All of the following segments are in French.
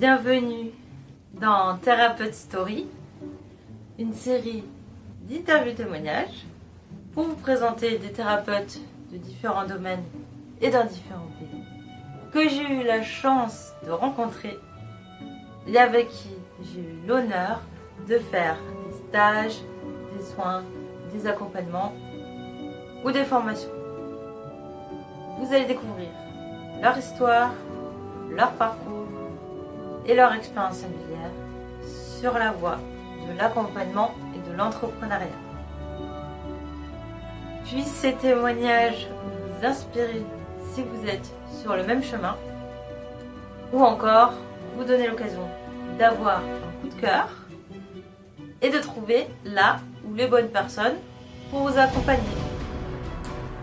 Bienvenue dans Thérapeute Story, une série d'interviews témoignages pour vous présenter des thérapeutes de différents domaines et dans différents pays que j'ai eu la chance de rencontrer et avec qui j'ai eu l'honneur de faire des stages, des soins, des accompagnements ou des formations. Vous allez découvrir leur histoire, leur parcours et leur expérience singulière sur la voie de l'accompagnement et de l'entrepreneuriat. Puissent ces témoignages vous inspirer si vous êtes sur le même chemin, ou encore vous donner l'occasion d'avoir un coup de cœur et de trouver là ou les bonnes personnes pour vous accompagner.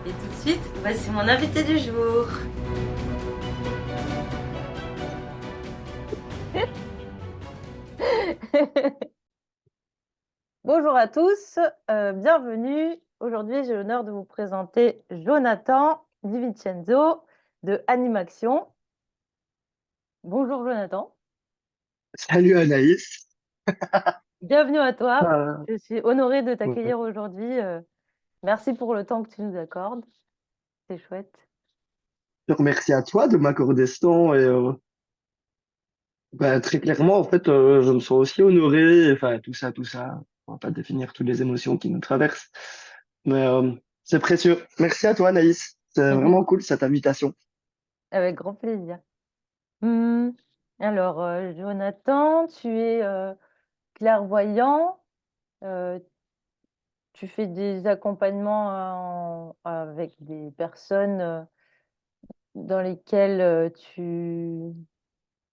Et tout de suite, voici mon invité du jour. Bonjour à tous, bienvenue. Aujourd'hui, j'ai l'honneur de vous présenter Jonathan Di Vincenzo de Animaction. Bonjour Jonathan. Salut Anaïs. Bienvenue à toi. Euh, Je suis honorée de ouais. t'accueillir aujourd'hui. Merci pour le temps que tu nous accordes. C'est chouette. Je te remercie à toi de m'accorder ce temps et très clairement en fait je me sens aussi honoré, enfin tout ça, on va pas définir toutes les émotions qui nous traversent, mais c'est précieux. Merci à toi Anaïs, c'est vraiment cool cette invitation. Avec grand plaisir. Hmm. Alors, Jonathan, tu es clairvoyant. euh, Tu fais des accompagnements avec des personnes dans lesquelles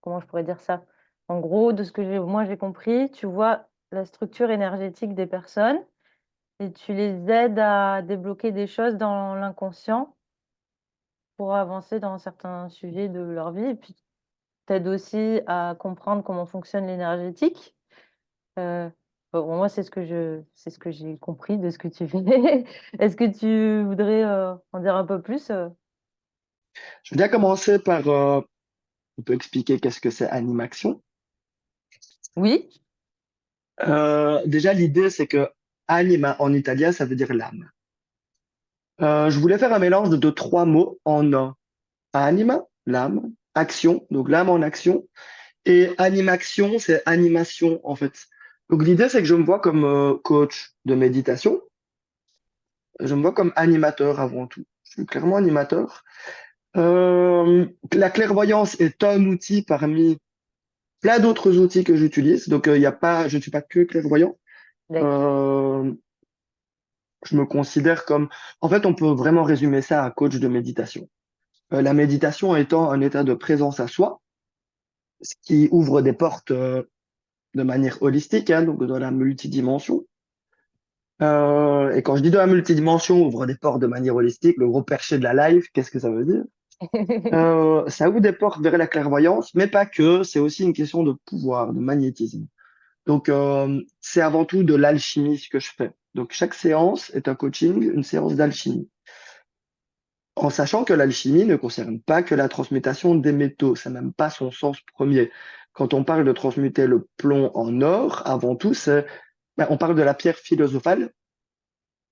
comment je pourrais dire ça? En gros, de ce que moi j'ai compris, tu vois la structure énergétique des personnes et tu les aides à débloquer des choses dans l'inconscient pour avancer dans certains sujets de leur vie. Et puis, t'aides aussi à comprendre comment fonctionne l'énergétique. Bon, moi, c'est ce que j'ai compris de ce que tu fais. Est-ce que tu voudrais en dire un peu plus? Je vais bien commencer par on peut expliquer qu'est-ce que c'est Animaction. Oui, Déjà l'idée c'est que anima en italien ça veut dire l'âme. Je voulais faire un mélange de trois mots en un. Anima, l'âme, action, donc l'âme en action. Et animaction, c'est animation en fait. Donc l'idée, c'est que je me vois comme coach de méditation. Je me vois comme animateur avant tout. Je suis clairement animateur. La clairvoyance est un outil parmi plein d'autres outils que j'utilise. Donc il y a pas, je ne suis pas que clairvoyant. d'accord. Euh, je me considère comme, en fait, on peut vraiment résumer ça à coach de méditation. La méditation étant un état de présence à soi, ce qui ouvre des portes de manière holistique, hein, donc dans la multidimension. Et quand je dis dans la multidimension, ouvre des portes de manière holistique, le gros perché de la life, qu'est-ce que ça veut dire? Ça ouvre des portes vers la clairvoyance, mais pas que, c'est aussi une question de pouvoir, de magnétisme. Donc, c'est avant tout de l'alchimie ce que je fais. Donc, chaque séance est un coaching, une séance d'alchimie. En sachant que l'alchimie ne concerne pas que la transmutation des métaux, c'est même pas son sens premier. Quand on parle de transmuter le plomb en or, avant tout, on parle de la pierre philosophale.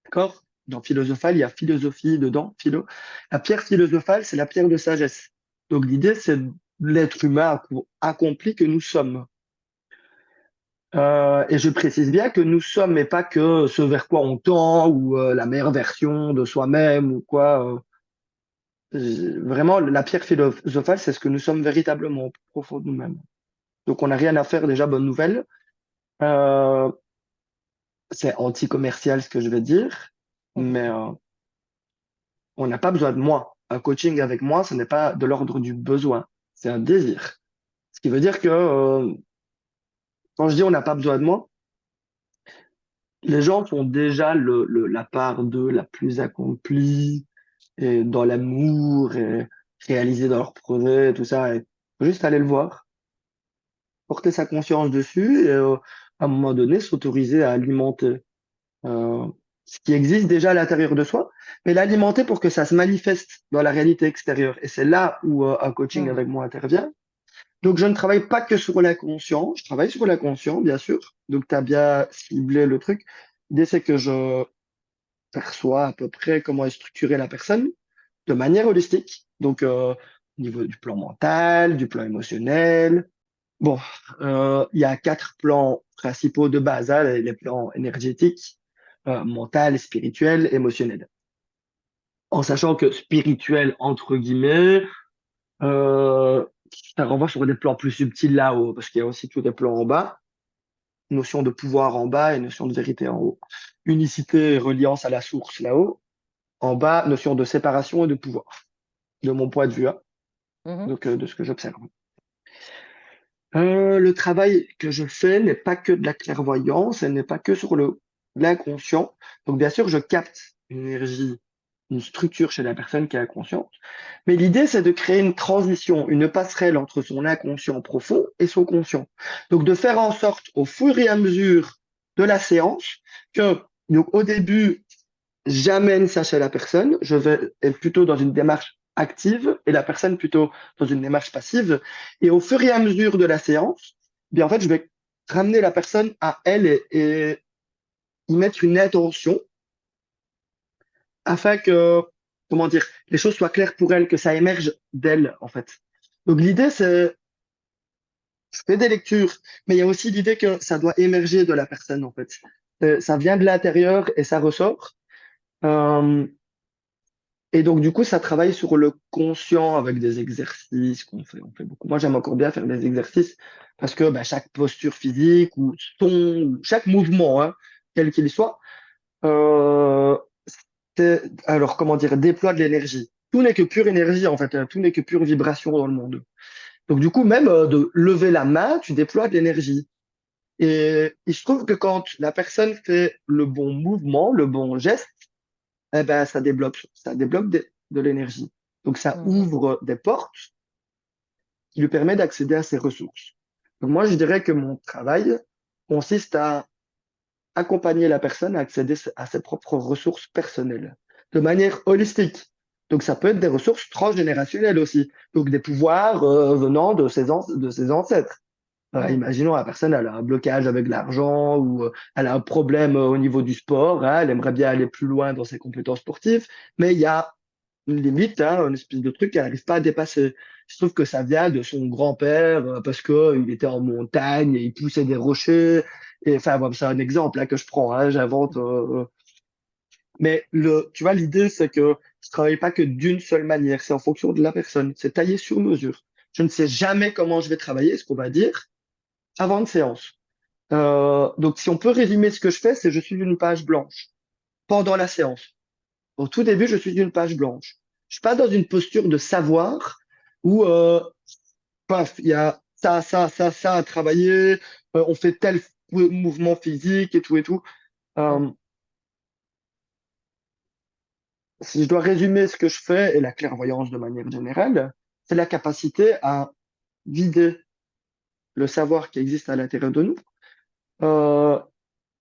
D'accord? Dans philosophale, il y a philosophie dedans, philo. La pierre philosophale, c'est la pierre de sagesse. Donc l'idée, c'est l'être humain accompli que nous sommes. Et je précise bien que nous sommes, et pas que ce vers quoi on tend ou la meilleure version de soi-même ou quoi. Vraiment, la pierre philosophale, c'est ce que nous sommes véritablement au plus profond de nous-mêmes. Donc on n'a rien à faire déjà, bonne nouvelle. Euh, c'est anti-commercial ce que je vais dire, mais on n'a pas besoin de moi. Un coaching avec moi, ce n'est pas de l'ordre du besoin, c'est un désir. Ce qui veut dire que quand je dis on n'a pas besoin de moi, les gens font déjà la part d'eux la plus accomplie, et dans l'amour, et réalisée dans leur projet, tout ça. Et faut juste aller le voir, porter sa conscience dessus et à un moment donné s'autoriser à alimenter euh, ce qui existe déjà à l'intérieur de soi, mais l'alimenter pour que ça se manifeste dans la réalité extérieure. Et c'est là où un coaching Mhm. avec moi intervient. Donc, je ne travaille pas que sur l'inconscient, je travaille sur l'inconscient, bien sûr. Donc, tu as bien ciblé le truc. L'idée, c'est que je perçois à peu près comment est structurée la personne de manière holistique. Donc, au niveau du plan mental, du plan émotionnel. Bon, il y a quatre plans principaux de base, hein, les plans énergétiques, mental, spirituel, émotionnel. En sachant que spirituel, entre guillemets, euh, ça renvoie sur des plans plus subtils là-haut, parce qu'il y a aussi tous des plans en bas, notion de pouvoir en bas et notion de vérité en haut. Unicité et reliance à la source là-haut. En bas, notion de séparation et de pouvoir, de mon point de vue, hein, Mhm. donc de ce que j'observe. Le travail que je fais n'est pas que de la clairvoyance, elle n'est pas que sur l'inconscient. Donc, bien sûr, je capte une énergie, une structure chez la personne qui est inconsciente. Mais l'idée, c'est de créer une transition, une passerelle entre son inconscient profond et son conscient. Donc, de faire en sorte, au fur et à mesure de la séance, que, donc, au début, j'amène ça chez la personne, je vais être plutôt dans une démarche active et la personne plutôt dans une démarche passive. Et au fur et à mesure de la séance, bien en fait, je vais ramener la personne à elle et y mettre une intention afin que, comment dire, les choses soient claires pour elle, que ça émerge d'elle, en fait. Donc l'idée, c'est, je fais des lectures, mais il y a aussi l'idée que ça doit émerger de la personne, en fait. Ça vient de l'intérieur et ça ressort. Euh, Et donc, du coup, ça travaille sur le conscient avec des exercices qu'on fait. On fait beaucoup. Moi, j'aime encore bien faire des exercices parce que bah, chaque posture physique ou son, ou chaque mouvement, hein, quel qu'il soit, euh, alors, comment dire, déploie de l'énergie. Tout n'est que pure énergie, en fait, hein. Tout n'est que pure vibration dans le monde. Donc, du coup, même de lever la main, tu déploies de l'énergie. Et il se trouve que quand la personne fait le bon mouvement, le bon geste, eh ben, ça débloque de l'énergie. Donc, ça Mhm. ouvre des portes qui lui permettent d'accéder à ses ressources. Donc, moi, je dirais que mon travail consiste à accompagner la personne à accéder à ses propres ressources personnelles de manière holistique. Donc, ça peut être des ressources transgénérationnelles aussi. Donc, des pouvoirs venant de ses ancêtres. Mhm. Imaginons la personne, elle a un blocage avec l'argent ou elle a un problème au niveau du sport, hein, elle aimerait bien aller plus loin dans ses compétences sportives, mais il y a une limite, hein, une espèce de truc qu'elle n'arrive pas à dépasser. Je trouve que ça vient de son grand-père parce que il était en montagne et il poussait des rochers. Et enfin, bon, c'est un exemple là, que je prends, hein, j'invente. Mais tu vois, l'idée, c'est que je travaille pas que d'une seule manière, c'est en fonction de la personne, c'est taillé sur mesure. Je ne sais jamais comment je vais travailler, ce qu'on va dire, avant une séance. Donc, si on peut résumer ce que je fais, c'est je suis une page blanche pendant la séance. Au tout début, je suis une page blanche. Je suis pas dans une posture de savoir où, paf, il y a ça à travailler, on fait tel mouvement physique et tout et tout. Mhm. Euh, si je dois résumer ce que je fais et la clairvoyance de manière générale, c'est la capacité à vider le savoir qui existe à l'intérieur de nous. Euh,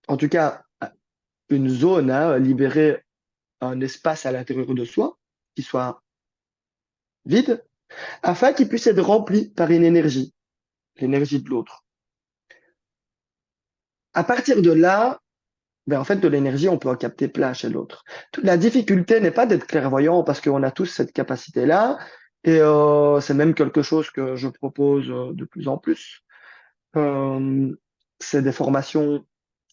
En tout cas, une zone, hein, libérer un espace à l'intérieur de soi qui soit vide, afin qu'il puisse être rempli par une énergie, l'énergie de l'autre. À partir de là, ben en fait, de l'énergie, on peut en capter plein chez l'autre. La difficulté n'est pas d'être clairvoyant parce qu'on a tous cette capacité-là, et c'est même quelque chose que je propose de plus en plus. Euh, c'est des formations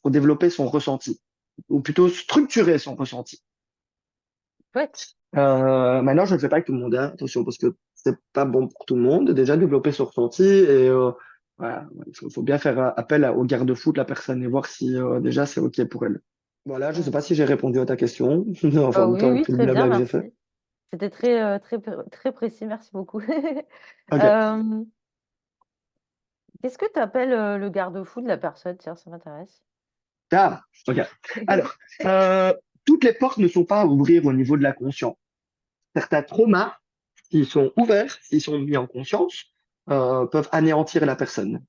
pour développer son ressenti, ou plutôt structurer son ressenti. Chouette. Maintenant, je ne le fais pas avec tout le monde, hein, attention, parce que c'est pas bon pour tout le monde. Déjà, développer son ressenti et voilà, il faut bien faire appel au garde-fou de la personne et voir si déjà c'est OK pour elle. Voilà, je ne sais Mhm. pas si j'ai répondu à ta question, enfin, Oui, autant oui, tout le très bien, blabla que j'ai fait. merci. C'était très précis, merci beaucoup. OK. Euh, Qu'est-ce que tu appelles le garde-fou de la personne? Tiens, ça m'intéresse. Ah, OK. Alors, euh, toutes les portes ne sont pas à ouvrir au niveau de la conscience. Certains traumas, s'ils sont ouverts, s'ils sont mis en conscience, peuvent anéantir la personne.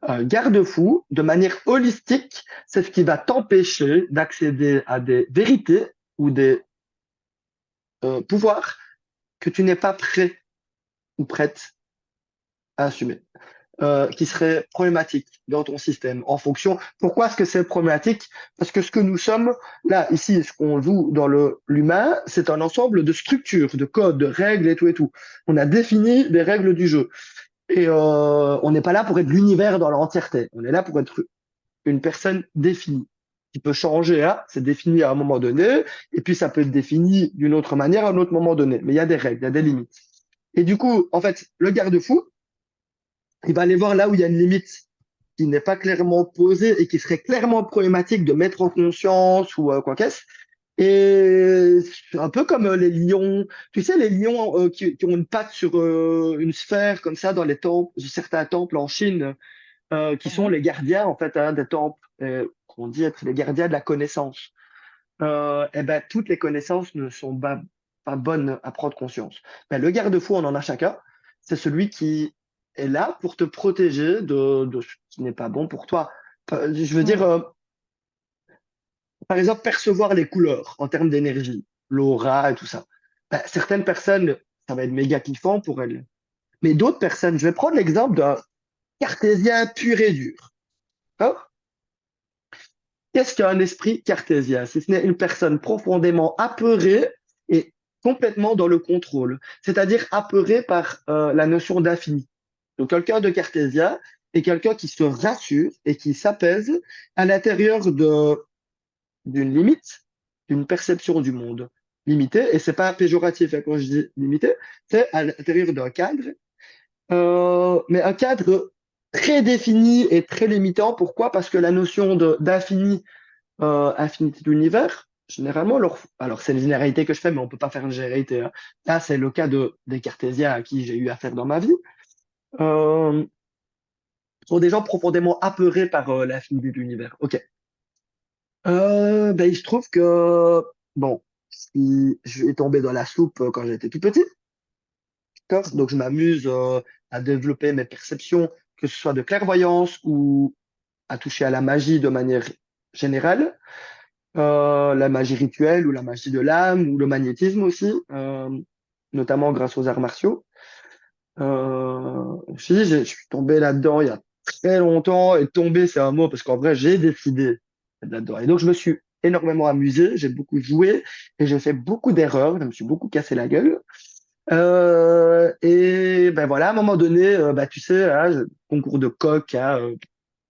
Garde-fou, de manière holistique, c'est ce qui va t'empêcher d'accéder à des vérités ou des pouvoirs que tu n'es pas prêt ou prête à assumer, qui serait problématique dans ton système en fonction. Pourquoi est-ce que c'est problématique? Parce que ce que nous sommes, là, ici, ce qu'on joue dans l'humain, c'est un ensemble de structures, de codes, de règles et tout et tout. On a défini des règles du jeu. Et on n'est pas là pour être l'univers dans l'entièreté. On est là pour être une personne définie, qui peut changer, hein, c'est défini à un moment donné, et puis ça peut être défini d'une autre manière à un autre moment donné. Mais il y a des règles, il y a des limites. Et du coup, en fait, le garde-fou, il va aller voir là où il y a une limite qui n'est pas clairement posée et qui serait clairement problématique de mettre en conscience ou quoi qu'est-ce. Et c'est un peu comme les lions. Tu sais, les lions qui ont une patte sur une sphère comme ça dans les temples, certains temples en Chine, qui sont Mhm. les gardiens en fait hein, des temples, qu'on dit être les gardiens de la connaissance. Eh ben, toutes les connaissances ne sont pas bonnes à prendre conscience. Ben, le garde-fou, on en a chacun. C'est celui qui est là pour te protéger de ce qui n'est pas bon pour toi. Je veux dire, Mhm. par exemple, percevoir les couleurs en termes d'énergie, l'aura et tout ça. Ben, certaines personnes, ça va être méga kiffant pour elles. Mais d'autres personnes, je vais prendre l'exemple d'un cartésien pur et dur. D'accord. Qu'est-ce qu'un esprit cartésien? Si ce n'est une personne profondément apeurée et complètement dans le contrôle, c'est-à-dire apeurée par la notion d'infini. Donc quelqu'un de cartésien est quelqu'un qui se rassure et qui s'apaise à l'intérieur d'une limite, d'une perception du monde limitée, et c'est pas péjoratif hein, quand je dis limité, c'est à l'intérieur d'un cadre, mais un cadre très défini et très limitant. Pourquoi? Parce que la notion d'infini infinité d'univers, généralement, alors c'est une généralité que je fais, mais on peut pas faire une généralité, hein. Là, c'est le cas des cartésiens à qui j'ai eu affaire dans ma vie. Euh, sont des gens profondément apeurés par l'infinité de l'univers. Ok. Ben, il se trouve que, bon, je suis tombé dans la soupe quand j'étais tout petit, d'accord. Donc, je m'amuse à développer mes perceptions, que ce soit de clairvoyance ou à toucher à la magie de manière générale. La magie rituelle ou la magie de l'âme ou le magnétisme aussi, notamment grâce aux arts martiaux. Je suis tombé là-dedans il y a très longtemps et tombé, c'est un mot parce qu'en vrai, j'ai décidé d'être là-dedans. Et donc, je me suis énormément amusé, j'ai beaucoup joué et j'ai fait beaucoup d'erreurs, je me suis beaucoup cassé la gueule. Et ben voilà, à un moment donné, bah, tu sais, hein, concours de coq, hein, Mhm.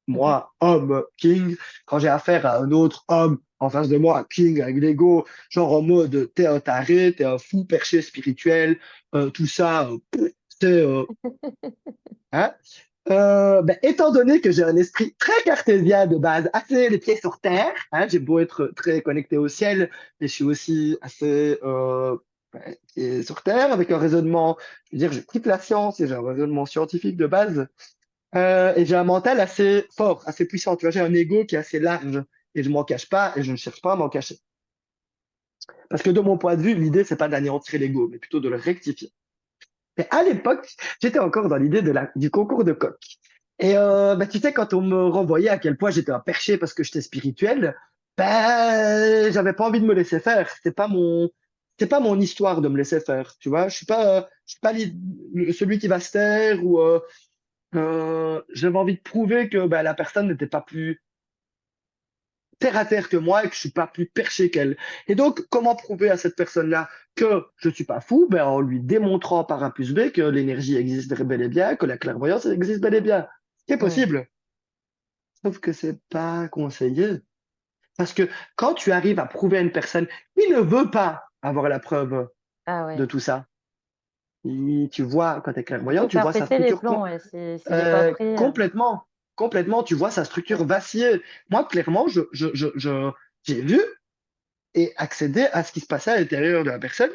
moi, homme, king, quand j'ai affaire à un autre homme en face de moi, king, avec l'ego, genre en mode t'es un taré, t'es un fou perché spirituel, tout ça, c'est. Hein. Ben, étant donné que j'ai un esprit très cartésien de base, assez les pieds sur terre, hein, j'ai beau être très connecté au ciel, mais je suis aussi assez pieds sur terre, avec un raisonnement, je veux dire, je quitte la science et j'ai un raisonnement scientifique de base. Et j'ai un mental assez fort, assez puissant. Tu vois, j'ai un ego qui est assez large et je m'en cache pas et je ne cherche pas à m'en cacher. Parce que de mon point de vue, l'idée, c'est pas d'anéantir l'ego, mais plutôt de le rectifier. Mais à l'époque, j'étais encore dans l'idée du concours de coq. Et bah, tu sais, quand on me renvoyait à quel point j'étais un perché parce que j'étais spirituel, ben, j'avais pas envie de me laisser faire. C'est pas mon histoire de me laisser faire. Tu vois, je suis pas celui qui va se taire ou j'avais envie de prouver que ben, la personne n'était pas plus terre à terre que moi et que je suis pas plus perché qu'elle. Et donc, comment prouver à cette personne-là que je suis pas fou? Ben, en lui démontrant par A plus B que l'énergie existe bel et bien, que la clairvoyance existe bel et bien. C'est Mhm. possible. Sauf que c'est pas conseillé. Parce que quand tu arrives à prouver à une personne qui ne veut pas avoir la preuve Ah de ouais. tout ça, tu vois, quand tu es Il clairvoyant, faut tu faire vois sa péter les structure plombs, ouais, s'il n'est pas prêt. complètement. Complètement, tu vois sa structure Ouais. vaciller. Moi, clairement, j'ai vu et accéder à ce qui se passait à l'intérieur de la personne.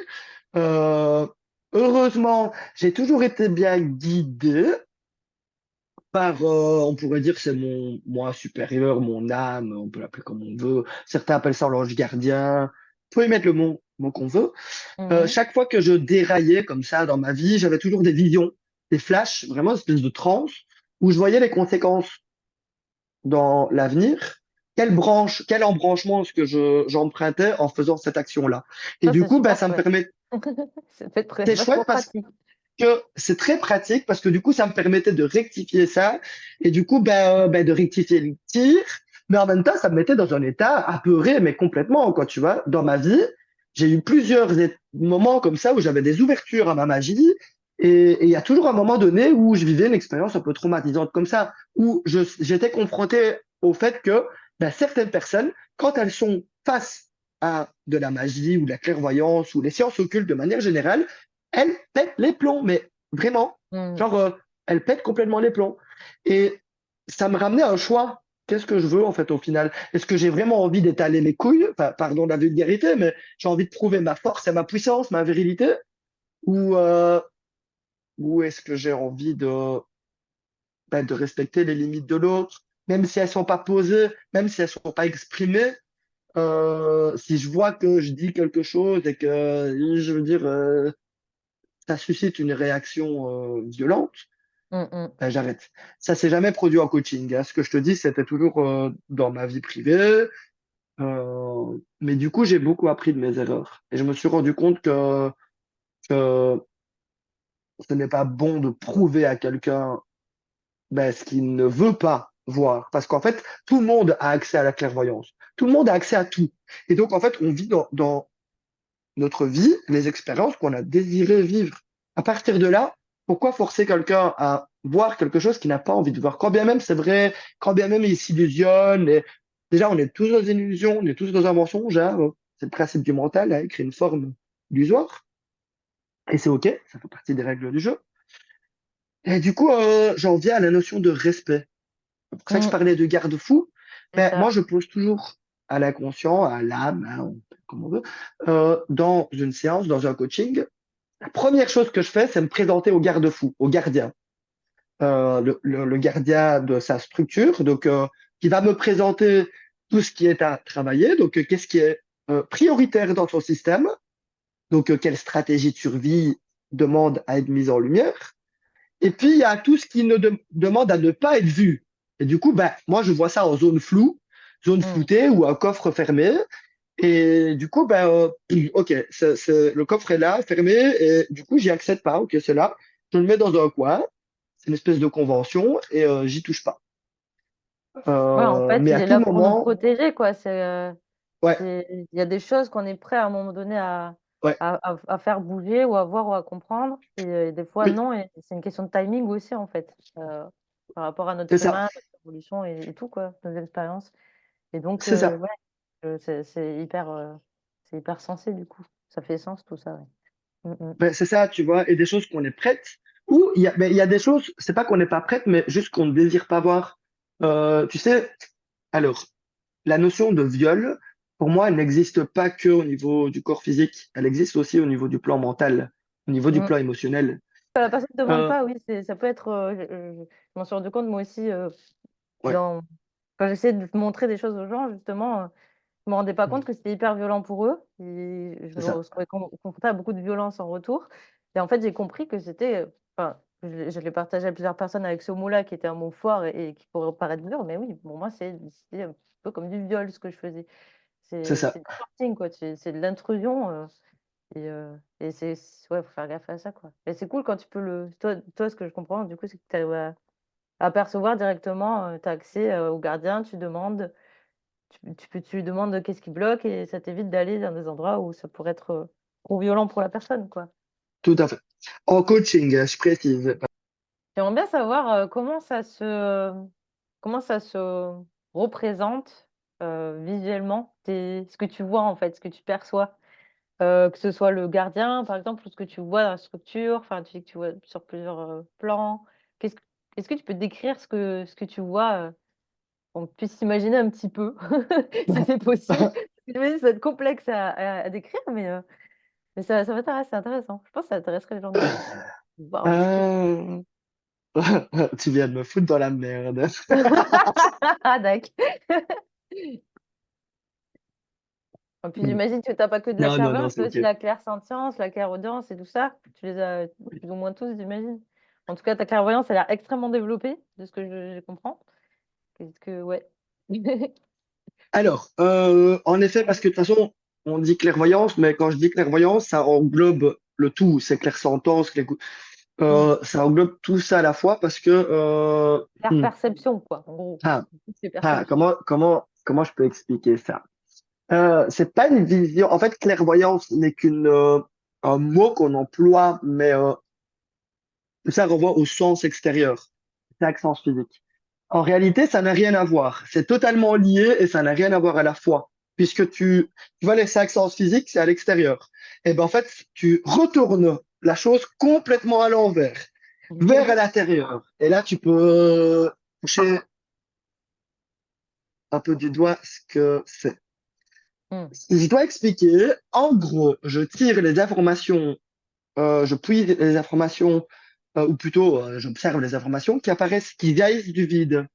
Euh, heureusement, j'ai toujours été bien guidé par, on pourrait dire, c'est mon moi supérieur, mon âme, on peut l'appeler comme on veut. Certains appellent ça l'ange gardien. On peut y mettre le mot qu'on veut. Mhm. Chaque fois que je déraillais comme ça dans ma vie, j'avais toujours des visions, des flashs, vraiment une espèce de transe, où je voyais les conséquences dans l'avenir, quel embranchement est-ce que j'empruntais en faisant cette action-là. Et Ça, du c'est coup, ben, super ça me chouette. permet, Ça peut être c'est vachement chouette parce pratique. que c'est très pratique parce que du coup, ça me permettait de rectifier ça et du coup, de rectifier le tir. Mais en même temps, ça me mettait dans un état apeuré, mais complètement, quoi, tu vois. Dans ma vie, j'ai eu plusieurs moments comme ça où j'avais des ouvertures à ma magie. Et il y a toujours un moment donné où je vivais une expérience un peu traumatisante comme ça, où j'étais confronté au fait que certaines personnes, quand elles sont face à de la magie ou de la clairvoyance ou les sciences occultes de manière générale, elles pètent les plombs, mais vraiment, Mm. genre, elles pètent complètement les plombs. Et ça me ramenait à un choix. Qu'est-ce que je veux en fait au final? Est-ce que j'ai vraiment envie d'étaler mes couilles? Enfin, pardon de la vulgarité, mais j'ai envie de prouver ma force et ma puissance, ma virilité? Ou, euh, ou est-ce que j'ai envie de respecter les limites de l'autre, même si elles sont pas posées, même si elles sont pas exprimées? Si je vois que je dis quelque chose et que, je veux dire, ça suscite une réaction violente, Mm, mm. j'arrête. Ça s'est jamais produit en coaching, hein. Ce que je te dis, c'était toujours dans ma vie privée. Mais du coup, j'ai beaucoup appris de mes erreurs. Et je me suis rendu compte que ce n'est pas bon de prouver à quelqu'un ce qu'il ne veut pas voir. Parce qu'en fait, tout le monde a accès à la clairvoyance. Tout le monde a accès à tout. Et donc, en fait, on vit dans notre vie les expériences qu'on a désiré vivre. À partir de là, pourquoi forcer quelqu'un à voir quelque chose qu'il n'a pas envie de voir? Quand bien même c'est vrai, quand bien même il s'illusionne, et déjà on est tous dans une illusion, on est tous dans un mensonge, hein. C'est le principe du mental, hein, il crée une forme illusoire, et c'est OK, ça fait partie des règles du jeu. Et du coup, j'en viens à la notion de respect. C'est pour ça que je Mm. parlais de garde-fou. C'est Mais moi, ça. je pose toujours à l'inconscient, à l'âme, hein, comme on veut, dans une séance, dans un coaching, la première chose que je fais, c'est me présenter au garde-fou, au gardien, le gardien de sa structure, donc qui va me présenter tout ce qui est à travailler, donc qu'est-ce qui est prioritaire dans son système, donc quelle stratégie de survie demande à être mise en lumière, et puis il y a tout ce qui demande à ne pas être vu. Et du coup, moi je vois ça en zone floue, zone Mm. floutée ou un coffre fermé. Et du coup, ok, le coffre est là, fermé, et du coup, j'y accède pas. Ok, c'est là. Je le mets dans un coin. C'est une espèce de convention et j'y touche pas. Ouais, en fait, Mais il à est tout là pour nous moment, protéger, quoi. ouais, Il y a des choses qu'on est prêt à un moment donné ouais, à faire bouger ou à voir ou à comprendre. Et des fois, oui, non. Et c'est une question de timing aussi, en fait, par rapport à notre c'est ça, chemin, notre évolution et tout, quoi, nos expériences. Et donc, c'est ça. ouais, c'est hyper sensé, du coup. Ça fait sens, tout ça, ouais. Mm, C'est ça, tu vois, et des choses qu'on est prête, ou il y a des choses, c'est pas qu'on n'est pas prête, mais juste qu'on ne désire pas voir. Tu sais, alors, la notion de viol, pour moi, elle n'existe pas que au niveau du corps physique, elle existe aussi au niveau du plan mental, au niveau du mm. plan émotionnel. Quand la personne ne demande Euh, pas, oui, ça peut être. Je m'en suis rendu compte, moi aussi, ouais, dans, quand j'essayais de montrer des choses aux gens, justement. Je me rendais pas compte Mm. que c'était hyper violent pour eux et je C'est me ça, retrouvais confrontée à beaucoup de violence en retour et en fait, j'ai compris que c'était, enfin, je l'ai partagé à plusieurs personnes avec ce mot-là qui était un mot fort et qui pourrait paraître dur, mais oui, pour moi, c'était un peu comme du viol ce que je faisais. c'est C'est ça. du forcing quoi, c'est de l'intrusion, et ouais, faut faire gaffe à ça, quoi. Et c'est cool quand tu peux ce que je comprends du coup, c'est que tu arrives à percevoir directement, tu as accès, au gardien, tu demandes tu lui demandes qu'est-ce qui bloque et ça t'évite d'aller dans des endroits où ça pourrait être, trop violent pour la personne, quoi. Tout à fait. En coaching, je précise. J'aimerais bien savoir, comment ça se représente, visuellement, ce que tu vois, en fait, ce que tu perçois, que ce soit le gardien, par exemple, ou ce que tu vois dans la structure, enfin, tu dis que tu vois sur plusieurs, plans. Qu'est-ce que Est-ce que tu peux décrire ce que tu vois, qu'on puisse s'imaginer un petit peu, si c'est possible? J'imagine ça va être complexe à décrire, mais ça m'intéresse, c'est intéressant. Je pense que ça intéresserait les gens de voir un petit peu. Euh, Tu viens de me foutre dans la merde. Ah dac. Et puis j'imagine que tu as pas que de la Non, non, non, clairvoyance, c'est tu as OK. aussi la clairsentience, la clairaudience et tout ça. Tu les as plus ou moins tous, j'imagine? En tout cas, ta clairvoyance a l'air extrêmement développée, de ce que je comprends. Qu'est-ce que ouais. Alors, en effet, parce que de toute façon, on dit clairvoyance, mais quand je dis clairvoyance, ça englobe le tout. C'est clairsentence, Hmm. Ça englobe tout ça à la fois parce que La hmm, perception, quoi, en gros. ah, C'est perception. comment je peux expliquer ça? C'est pas une vision. En fait, clairvoyance n'est un mot qu'on emploie, mais ça renvoie au sens extérieur, chaque sens physique. En réalité, ça n'a rien à voir. C'est totalement lié et ça n'a rien à voir à la fois. Puisque tu vois, les cinq sens physiques, c'est à l'extérieur. Et ben, en fait, tu retournes la chose complètement à l'envers, vers à l'intérieur. Et là, tu peux toucher un peu du doigt ce que c'est. Hmm. Si je dois expliquer, en gros, je tire les informations, je puise les informations, ou plutôt, j'observe les informations qui apparaissent, qui jaillissent du vide.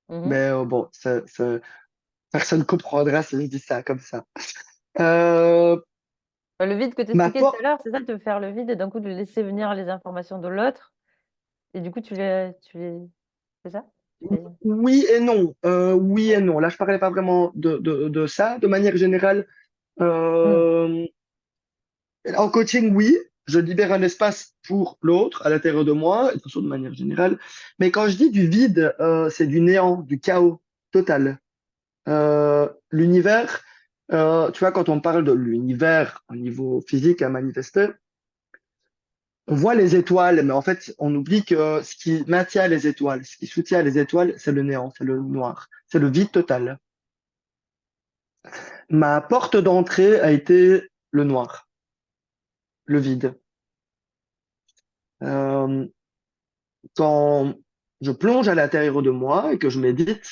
Mais Mhm. bon, personne comprendra si je dis ça comme ça. Euh, Le vide que tu ma expliquais tout à porte, l'heure, c'est ça, de faire le vide et d'un coup de laisser venir les informations de l'autre. Et du coup, c'est ça? oui et non. Oui et non. Là, je parlais pas vraiment de ça. De manière générale, Hmm. euh, en coaching, oui, je libère un espace pour l'autre à l'intérieur de moi, et de toute façon, de manière générale. Mais quand je dis du vide, c'est du néant, du chaos total. L'univers, tu vois, quand on parle de l'univers au niveau physique à manifester, on voit les étoiles, mais en fait, on oublie que ce qui maintient les étoiles, ce qui soutient les étoiles, c'est le néant, c'est le noir, c'est le vide total. Ma porte d'entrée a été le noir, le vide. Euh, Quand je plonge à l'intérieur de moi et que je médite,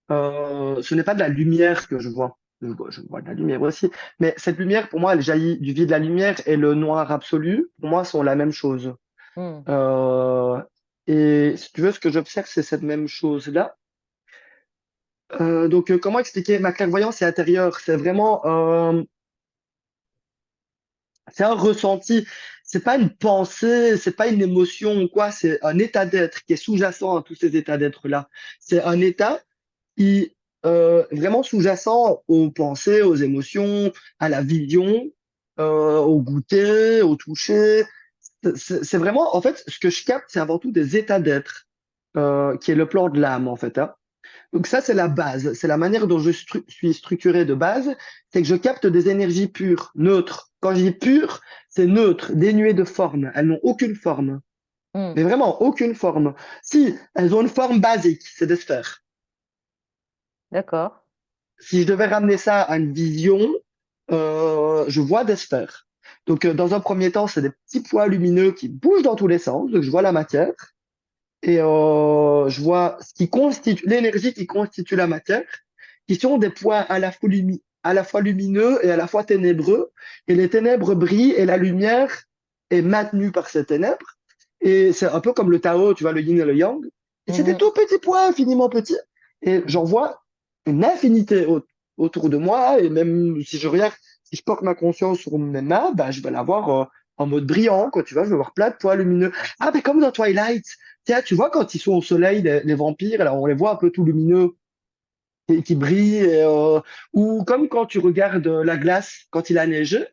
ce n'est pas de la lumière que je vois. Je vois de la lumière aussi, mais cette lumière, pour moi, elle jaillit du vide. La lumière et le noir absolu, pour moi, sont la même chose. Hmm. Euh, et si tu veux, ce que j'observe, c'est cette même chose-là. Comment expliquer? Ma clairvoyance est intérieure. C'est vraiment, c'est un ressenti. C'est pas une pensée, c'est pas une émotion ou quoi. C'est un état d'être qui est sous-jacent à tous ces états d'être-là. C'est un état qui vraiment sous-jacent aux pensées, aux émotions, à la vision, au goûter, au toucher. C'est vraiment, en fait, ce que je capte, c'est avant tout des états d'être, qui est le plan de l'âme, en fait, hein. Donc ça, c'est la base. C'est la manière dont suis structuré de base. C'est que je capte des énergies pures, neutres. Quand je dis pures, c'est neutre, dénué de forme. Elles n'ont aucune forme. Hmm. Mais vraiment, aucune forme. Si, elles ont une forme basique, c'est des sphères. D'accord. Si je devais ramener ça à une vision, je vois des sphères. Dans un premier temps, c'est des petits points lumineux qui bougent dans tous les sens. Donc, je vois la matière et je vois ce qui constitue l'énergie qui constitue la matière, qui sont des points à la fois lumineux et à la fois ténébreux. Et les ténèbres brillent et la lumière est maintenue par ces ténèbres. Et c'est un peu comme le Tao, tu vois, le yin et le yang. Et c'est des Mhm. tout petits points infiniment petits. Et j'en vois une infinité autour de moi. Et même si je regarde, si je porte ma conscience sur mes mains, bah, je vais la voir en mode brillant, quoi, tu vois, je vais voir plein de points lumineux. Ah, mais comme dans Twilight, tiens, tu vois, quand ils sont au soleil, les vampires, alors on les voit un peu tout lumineux et qui brillent. Ou comme quand tu regardes la glace, quand il a neigé,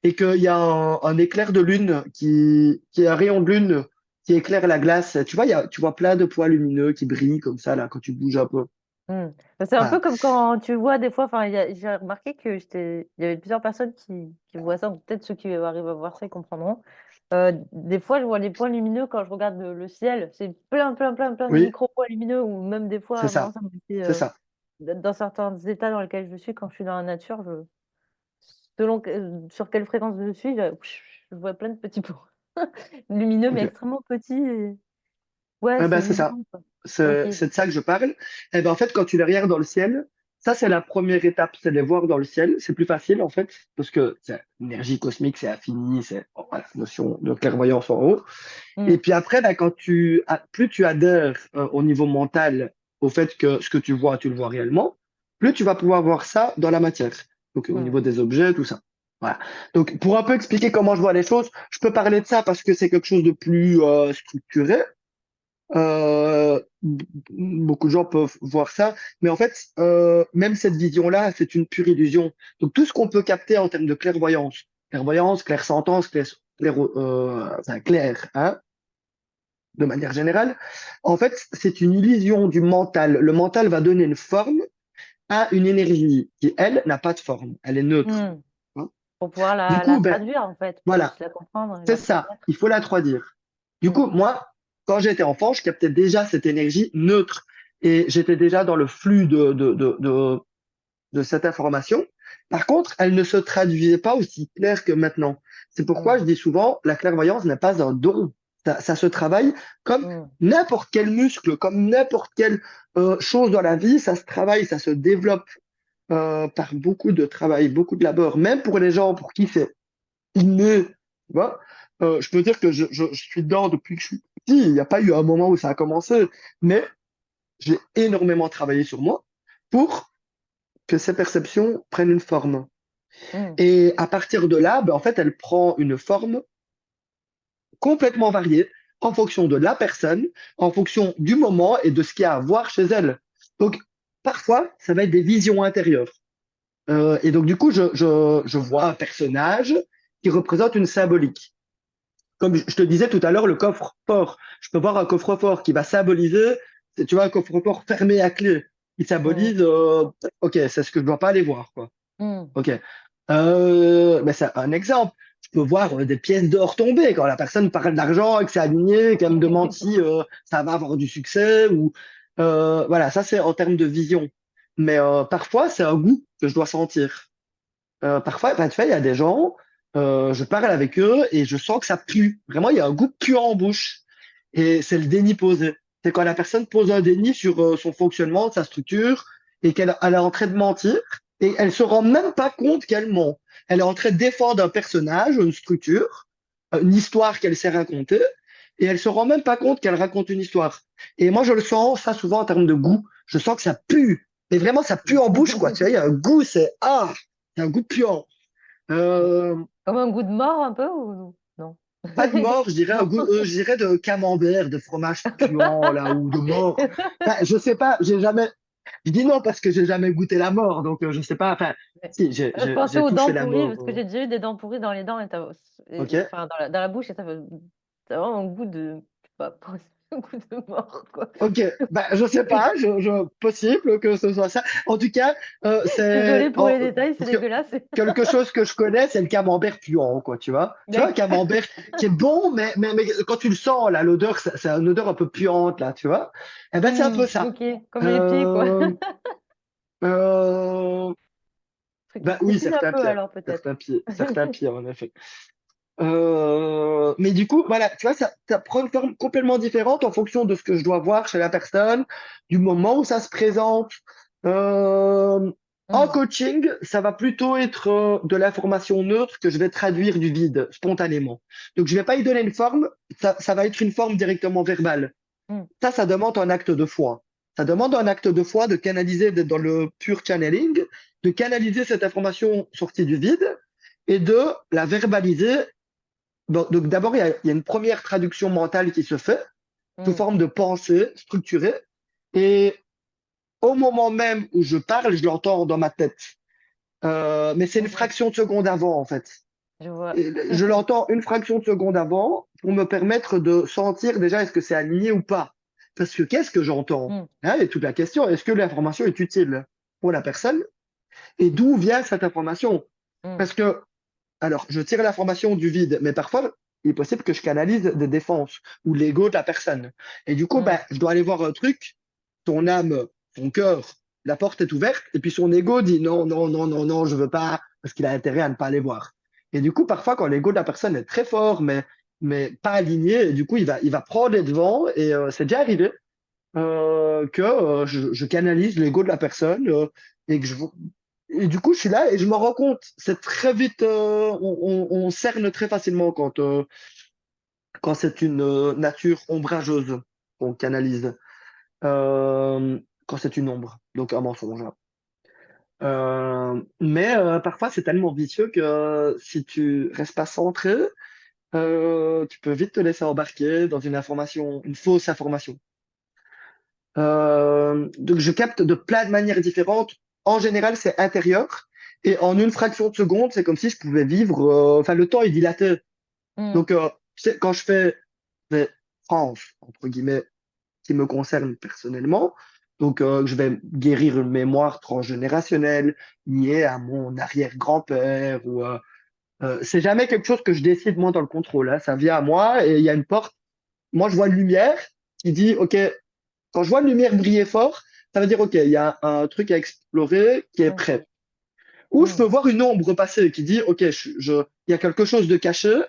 et qu'il y a un éclair de lune qui est un rayon de lune qui éclaire la glace. Tu vois, tu vois plein de points lumineux qui brillent comme ça, là, quand tu bouges un peu. Hmm. C'est un peu Voilà. comme quand tu vois des fois, enfin, j'ai remarqué que il y avait plusieurs personnes qui voient ça, ou peut-être ceux qui arrivent à voir ça, ils comprendront. Des fois, je vois les points lumineux quand je regarde le ciel. C'est plein, plein, plein, plein de Oui, micro-points lumineux, ou même des c'est fois, moi, ça. ça me fait, C'est ça. dans certains états dans lesquels je suis, quand je suis dans la nature, selon sur quelle fréquence je suis, je vois plein de petits points lumineux, mais OK. extrêmement petits. Ouais, Eh c'est ben, c'est ça. vibration, quoi. Ok. C'est de ça que je parle. Eh ben, en fait, quand tu les regardes dans le ciel, ça, c'est la première étape, c'est de les voir dans le ciel. C'est plus facile, en fait, parce que c'est énergie cosmique, c'est infini, c'est bon, voilà, notion de clairvoyance en haut. Hmm. Et puis après, ben, plus tu adhères au niveau mental au fait que ce que tu vois, tu le vois réellement, plus tu vas pouvoir voir ça dans la matière. Donc au Hmm. niveau des objets, tout ça. Voilà. Donc pour un peu expliquer comment je vois les choses, je peux parler de ça parce que c'est quelque chose de plus structuré. Beaucoup de gens peuvent voir ça, mais en fait, même cette vision-là, c'est une pure illusion. Donc tout ce qu'on peut capter en termes de clairvoyance, clairsentence, enfin, clair, hein, de manière générale. En fait, c'est une illusion du mental. Le mental va donner une forme à une énergie qui, elle, n'a pas de forme. Elle est neutre. Hmm. Hein. Pour pouvoir Du la coup, ben, traduire, en fait, pour voilà, juste la comprendre et c'est la ça. transmettre. Il faut la traduire. Du Hmm. coup, moi, quand j'étais enfant, je captais déjà cette énergie neutre et j'étais déjà dans le flux de cette information. Par contre, elle ne se traduisait pas aussi clair que maintenant. C'est pourquoi Hmm. je dis souvent, la clairvoyance n'est pas un don. Ça se travaille comme Hmm. n'importe quel muscle, comme n'importe quelle chose dans la vie. Ça se travaille, ça se développe par beaucoup de travail, beaucoup de labeur. Même pour les gens pour qui c'est inné, tu vois. Je peux dire que je suis dedans depuis que je suis petit. Il n'y a pas eu un moment où ça a commencé, mais j'ai énormément travaillé sur moi pour que ces perceptions prennent une forme. Hmm. Et à partir de là, ben, en fait, elle prend une forme complètement variée en fonction de la personne, en fonction du moment et de ce qu'il y a à voir chez elle. Donc, parfois, ça va être des visions intérieures. Et donc, du coup, je vois un personnage qui représente une symbolique. Comme je te disais tout à l'heure, le coffre-fort. Je peux voir un coffre-fort qui va symboliser, tu vois, un coffre-fort fermé à clé. Il Hmm. symbolise, ok, c'est ce que je dois pas aller voir, quoi. Hmm. Ok. Mais c'est un exemple. Je peux voir des pièces d'or tomber quand la personne parle d'argent et que c'est aligné, qu'elle me demande si ça va avoir du succès ou voilà, ça c'est en termes de vision. Mais parfois c'est un goût que je dois sentir. Parfois, bah, tu vois, il y a des gens, je parle avec eux et je sens que ça pue. Vraiment, il y a un goût puant en bouche. Et c'est le déni posé. C'est quand la personne pose un déni sur son fonctionnement, sa structure, et qu'elle est en train de mentir, et elle se rend même pas compte qu'elle ment. Elle est en train de défendre un personnage, une structure, une histoire qu'elle sait raconter, et elle se rend même pas compte qu'elle raconte une histoire. Et moi, je le sens, ça souvent en termes de goût. Je sens que ça pue. Et vraiment, ça pue en bouche, quoi. Tu vois, il y a un goût, c'est un goût puant. Euh, Comme un goût de mort, un peu, ou non? Pas de mort, je dirais un Non. goût, je dirais de camembert, de fromage puant, là, ou de mort. Enfin, je sais pas, j'ai jamais. Je dis non parce que j'ai jamais goûté la mort, donc je sais pas. Enfin, si, Je pensais j'ai aux touché dents la pourries, mort. parce que j'ai déjà eu des dents pourries dans les dents, Ok. enfin, dans la bouche, et ça fait t'as vraiment un goût de, je sais pas, un goût de mort, quoi. Ok, bah, je sais pas, possible que ce soit ça. En tout cas, Désolée pour les détails, c'est parce que dégueulasse. quelque chose que je connais, c'est le camembert puant, quoi, tu vois. Tu vois, un D'accord. camembert qui est bon, mais quand tu le sens, là, l'odeur, c'est une odeur un peu puante, là, tu vois. Eh ben, c'est un peu ça. Ok, comme les pieds, quoi. Euh, euh, Truc qui ben oui, croustille un peu, alors, peut-être. certains pieds, en effet. Mais du coup, voilà, tu vois, ça prend une forme complètement différente en fonction de ce que je dois voir chez la personne, du moment où ça se présente. Euh, En Hmm. coaching, ça va plutôt être de l'information neutre que je vais traduire du vide spontanément. Donc, je vais pas y donner une forme, ça va être une forme directement verbale. Hmm. Ça demande un acte de foi. Ça demande un acte de foi de canaliser, d'être dans le pur channeling, de canaliser cette information sortie du vide et de la verbaliser. Donc d'abord, il y a une première traduction mentale qui se fait sous Hmm. forme de pensée structurée. Et au moment même où je parle, je l'entends dans ma tête. Mais c'est une Mhm. fraction de seconde avant, en fait. Je vois. Et je l'entends une fraction de seconde avant pour me permettre de sentir déjà est-ce que c'est aligné ou pas. Parce que qu'est-ce que j'entends? Hmm. Hein, et toute la question, est-ce que l'information est utile pour la personne? Et d'où vient cette information? Hmm. Parce que alors, je tire l'information du vide, mais parfois, il est possible que je canalise des défenses ou l'ego de la personne. Et du coup, Hmm. ben, je dois aller voir un truc, son âme, son cœur, la porte est ouverte, et puis son ego dit non, non, non, non, non, je veux pas, parce qu'il a intérêt à ne pas aller voir. Et du coup, parfois, quand l'ego de la personne est très fort, mais pas aligné, et du coup, il va prendre les devants, et c'est déjà arrivé que je canalise l'ego de la personne et que et du coup je suis là et je me rends compte c'est très vite on cerne très facilement quand c'est une nature ombrageuse qu'on canalise quand c'est une ombre donc un mensonge. Mais parfois c'est tellement vicieux que si tu restes pas centré tu peux vite te laisser embarquer dans une information une fausse information. Donc je capte de plein de manières différentes. En général, c'est intérieur. Et en une fraction de seconde, c'est comme si je pouvais vivre. Enfin, le temps est dilaté. Hmm. Donc, tu sais, quand je fais souffrance, entre guillemets, qui me concerne personnellement. Donc, je vais guérir une mémoire transgénérationnelle liée à mon arrière-grand-père ou c'est jamais quelque chose que je décide moi dans le contrôle, hein. Ça vient à moi et il y a une porte. Moi, je vois une lumière qui dit, OK, quand je vois une lumière briller fort, ça veut dire, OK, il y a un truc à explorer qui est Ok. prêt. Ou je peux Hmm. voir une ombre passer qui dit, OK, il y a quelque chose de caché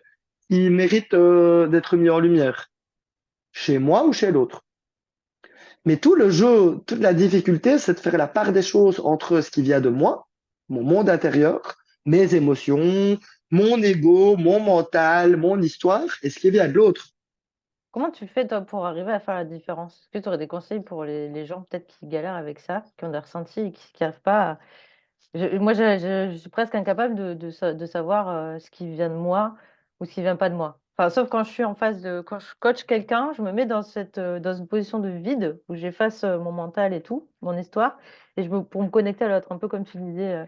qui mérite d'être mis en lumière, chez moi ou chez l'autre. Mais tout le jeu, toute la difficulté, c'est de faire la part des choses entre ce qui vient de moi, mon monde intérieur, mes émotions, mon ego, mon mental, mon histoire, et ce qui vient de l'autre. Comment tu fais toi pour arriver à faire la différence? Est-ce que tu aurais des conseils pour les gens peut-être qui galèrent avec ça, qui ont des ressentis et qui n'arrivent pas à... Moi, je suis presque incapable de savoir ce qui vient de moi ou ce qui vient pas de moi. Enfin, sauf quand je suis en phase de... Quand je coach quelqu'un, je me mets dans une position de vide où j'efface mon mental et tout, mon histoire, pour me connecter à l'autre, un peu comme tu disais.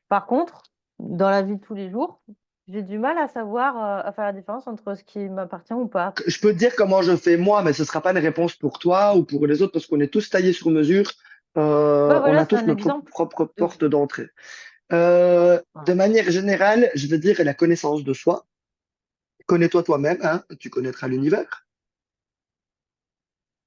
Par contre, dans la vie de tous les jours, j'ai du mal à savoir, à faire la différence entre ce qui m'appartient ou pas. Je peux te dire comment je fais moi, mais ce ne sera pas une réponse pour toi ou pour les autres parce qu'on est tous taillés sur mesure. Ouais, On voilà, a c'est tous un notre exemple. propre de- porte d'entrée. De Voilà. manière générale, je veux dire la connaissance de soi. Connais-toi toi-même, hein, tu connaîtras l'univers.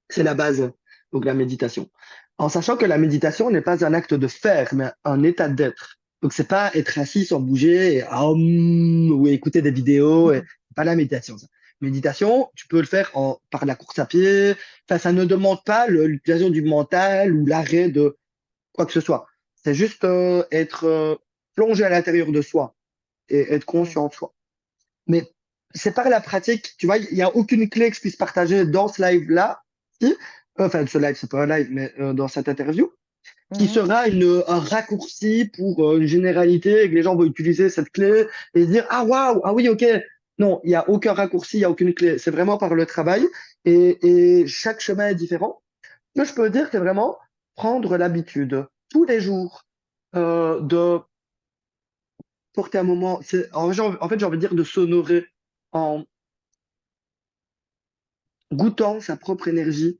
C'est la base, donc la méditation. En sachant que la méditation n'est pas un acte de faire, mais un état d'être. Donc c'est pas être assis sans bouger et, ou écouter des vidéos. C'est pas la méditation, ça. Méditation, tu peux le faire par la course à pied. Enfin, ça ne demande pas l'utilisation du mental ou l'arrêt de quoi que ce soit. C'est juste être plongé à l'intérieur de soi et être Mm. conscient de soi. Mais c'est par la pratique, tu vois, il n'y a aucune clé que je puisse partager dans ce live-là, si, enfin ce live, c'est pas un live, mais dans cette interview, qui Mhm. sera un raccourci pour une généralité et que les gens vont utiliser cette clé et se dire, ah waouh, ah oui, ok. Non, il n'y a aucun raccourci, il n'y a aucune clé. C'est vraiment par le travail et chaque chemin est différent. Ce que je peux dire, c'est vraiment prendre l'habitude tous les jours de porter un moment. En fait, j'ai envie de dire de s'honorer en goûtant sa propre énergie,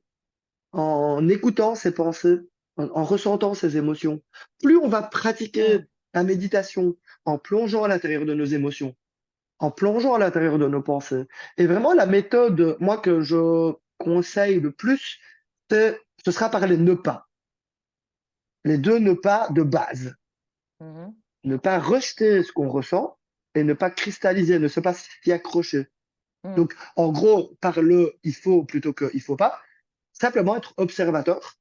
en écoutant ses pensées, en ressentant ses émotions. Plus on va pratiquer Mm. la méditation en plongeant à l'intérieur de nos émotions, en plongeant à l'intérieur de nos pensées. Et vraiment, la méthode, moi, que je conseille le plus, ce sera par les ne pas. Les deux ne pas de base. Mhm. Ne pas rejeter ce qu'on ressent et ne pas cristalliser, ne se pas s'y accrocher. Mm. Donc, en gros, par le il faut plutôt que il faut pas, simplement être observateur,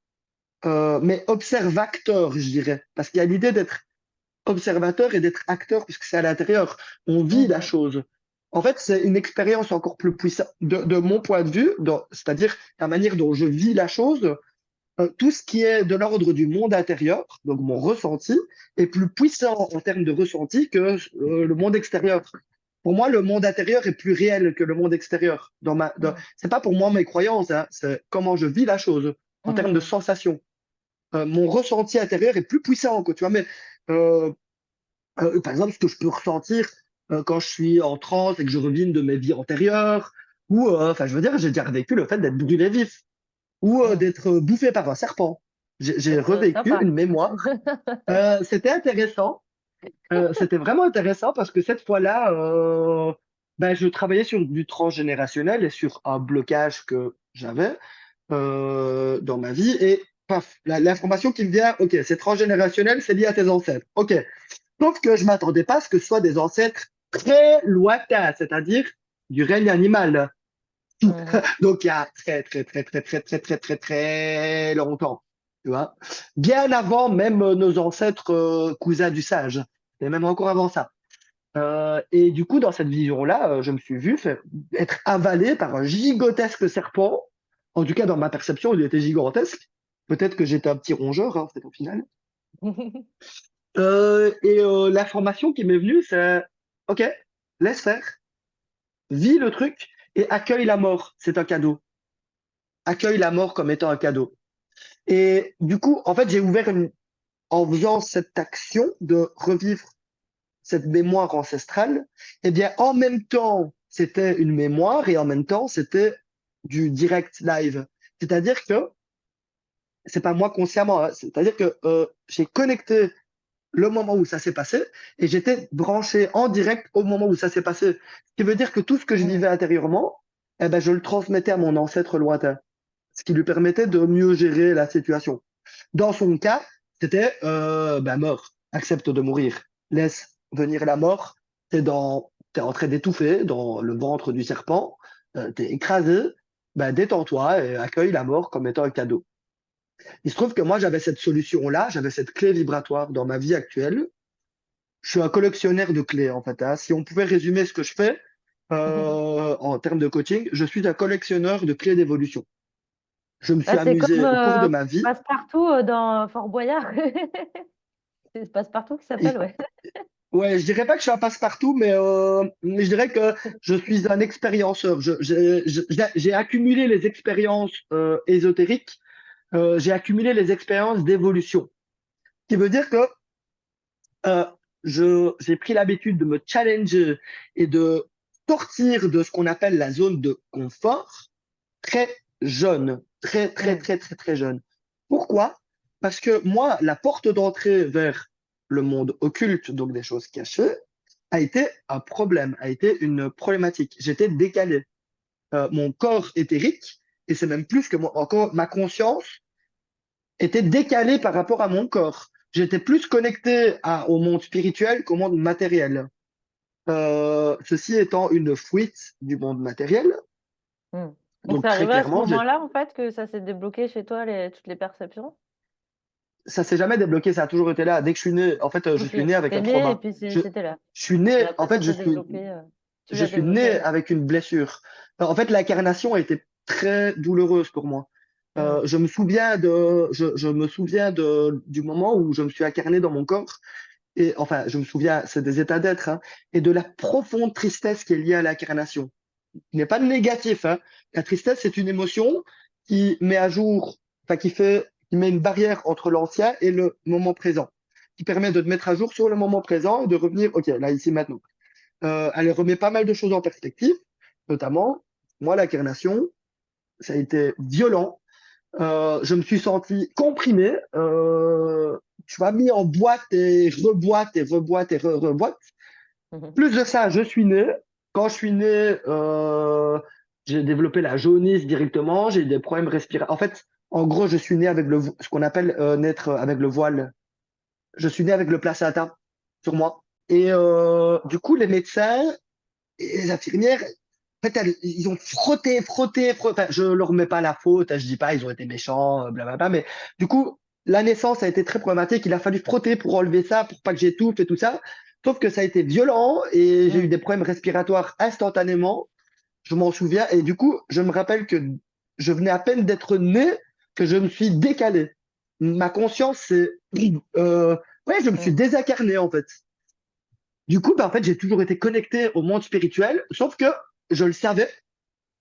mais observateur, je dirais, parce qu'il y a l'idée d'être observateur et d'être acteur, puisque c'est à l'intérieur, on vit la Mhm. chose. En fait, c'est une expérience encore plus puissante de mon point de vue, c'est-à-dire la manière dont je vis la chose, tout ce qui est de l'ordre du monde intérieur, donc mon ressenti, est plus puissant en termes de ressenti que le monde extérieur. Pour moi, le monde intérieur est plus réel que le monde extérieur. Mm. C'est pas pour moi mes croyances, hein, c'est comment je vis la chose en termes de Mhm. sensation. Mon ressenti intérieur est plus puissant, quoi, tu vois. Mais euh, par exemple, ce que je peux ressentir quand je suis en transe et que je reviens de mes vies antérieures, ou, enfin, je veux dire, j'ai déjà vécu le fait d'être brûlé vif ou Mm. d'être bouffé par un serpent. J'ai Ça doit être revécu sympa. une mémoire. C'était intéressant. C'était vraiment intéressant parce que cette fois-là, ben, je travaillais sur du transgénérationnel et sur un blocage que j'avais dans ma vie. Et paf, l'information qui me vient, ok, c'est transgénérationnel, c'est lié à tes ancêtres. Ok. Sauf que je m'attendais pas à ce que ce soit des ancêtres très lointains, c'est-à-dire du règne animal. Mhm. Donc, il y a très, très, très, très, très, très, très, très, très longtemps, tu vois. Bien avant même nos ancêtres cousins du sage. Et même encore avant ça. Et du coup, dans cette vision-là, je me suis vu être avalé par un gigantesque serpent. En tout cas, dans ma perception, il était gigantesque. Peut-être que j'étais un petit rongeur, hein, c'est au final. L'information qui m'est venue, c'est, OK, laisse faire, vis le truc et accueille la mort. C'est un cadeau. Accueille la mort comme étant un cadeau. Et du coup, en fait, en faisant cette action de revivre cette mémoire ancestrale, eh bien, en même temps, c'était une mémoire et en même temps, c'était du direct live. C'est-à-dire que c'est pas moi consciemment, hein, c'est-à-dire que j'ai connecté le moment où ça s'est passé et j'étais branché en direct au moment où ça s'est passé. Ce qui veut dire que tout ce que je Mm. vivais intérieurement, eh ben, je le transmettais à mon ancêtre lointain, ce qui lui permettait de mieux gérer la situation. Dans son cas, c'était ben, mort, accepte de mourir, laisse venir la mort, t'es en train d'étouffer dans le ventre du serpent, t'es écrasé, ben, détends-toi et accueille la mort comme étant un cadeau. Il se trouve que moi, j'avais cette solution-là, j'avais cette clé vibratoire dans ma vie actuelle. Je suis un collectionneur de clés, en fait, hein. Si on pouvait résumer ce que je fais en termes de coaching, je suis un collectionneur de clés d'évolution. Je me suis Bah, c'est comme amusé au cours de ma vie. Passe-Partout dans Fort Boyard. C'est Passe-Partout qui s'appelle, Et- ouais. ouais, je dirais pas que je suis un passe-partout, mais je dirais que je suis un expérienceur. J'ai accumulé les expériences ésotériques, j'ai accumulé les expériences d'évolution. Ce qui veut dire que euh, j'ai pris l'habitude de me challenger et de sortir de ce qu'on appelle la zone de confort très jeune, très, très, Mm. très, très, très jeune. Pourquoi? Parce que moi, la porte d'entrée vers le monde occulte, donc des choses cachées, a été un problème, a été une problématique. J'étais décalé. Mon corps éthérique, et c'est même plus que encore ma conscience, était décalée par rapport à mon corps. J'étais plus connecté au monde spirituel qu'au monde matériel. Ceci étant une fuite du monde matériel. Mm. Donc, Donc c'est très arrivé à ce clairement, moment-là, en fait, que ça s'est débloqué chez toi, toutes les perceptions? ça s'est jamais débloqué, ça a toujours été là. Dès que je suis né, en fait, je Ok. suis né avec T'es un né et trauma. puis Je, c'était là. je suis Et né, en après, fait, ça s'est développé. Tu je l'as suis développé né ailleurs. avec une blessure. En fait, l'incarnation a été très douloureuse pour moi. Mm. Je me souviens du moment où je me suis incarné dans mon corps. Et enfin, je me souviens, c'est des états d'être, hein, et de la profonde tristesse qui est liée à l'incarnation. Il n'est pas négatif, hein. La tristesse, c'est une émotion qui met à jour, enfin, qui met une barrière entre l'ancien et le moment présent, qui permet de te mettre à jour sur le moment présent et de revenir, OK, là, ici, maintenant. Elle remet pas mal de choses en perspective, notamment, moi, l'incarnation, ça a été violent. Je me suis senti comprimé, tu vois, mis en boîte et reboîte et reboîte et reboîte. Mhm. Plus de ça, je suis né. Quand je suis né, j'ai développé la jaunisse directement. J'ai eu des problèmes respiratoires. En fait, en gros, je suis né avec ce qu'on appelle naître avec le voile. Je suis né avec le placenta sur moi. Et du coup, les médecins et les infirmières, en fait, ils ont frotté, frotté, frotté. Enfin, je leur mets pas la faute. Je dis pas, ils ont été méchants, blablabla. Mais du coup, la naissance a été très problématique. Il a fallu frotter pour enlever ça, pour pas que j'étouffe et tout ça. Sauf que ça a été violent et j'ai eu Mm. des problèmes respiratoires instantanément. Je m'en souviens. Et du coup, je me rappelle que je venais à peine d'être né que je me suis décalé. Ma conscience, euh, ouais, je me suis Mm. désincarné en fait. Du coup, bah, en fait, j'ai toujours été connecté au monde spirituel, sauf que je le savais,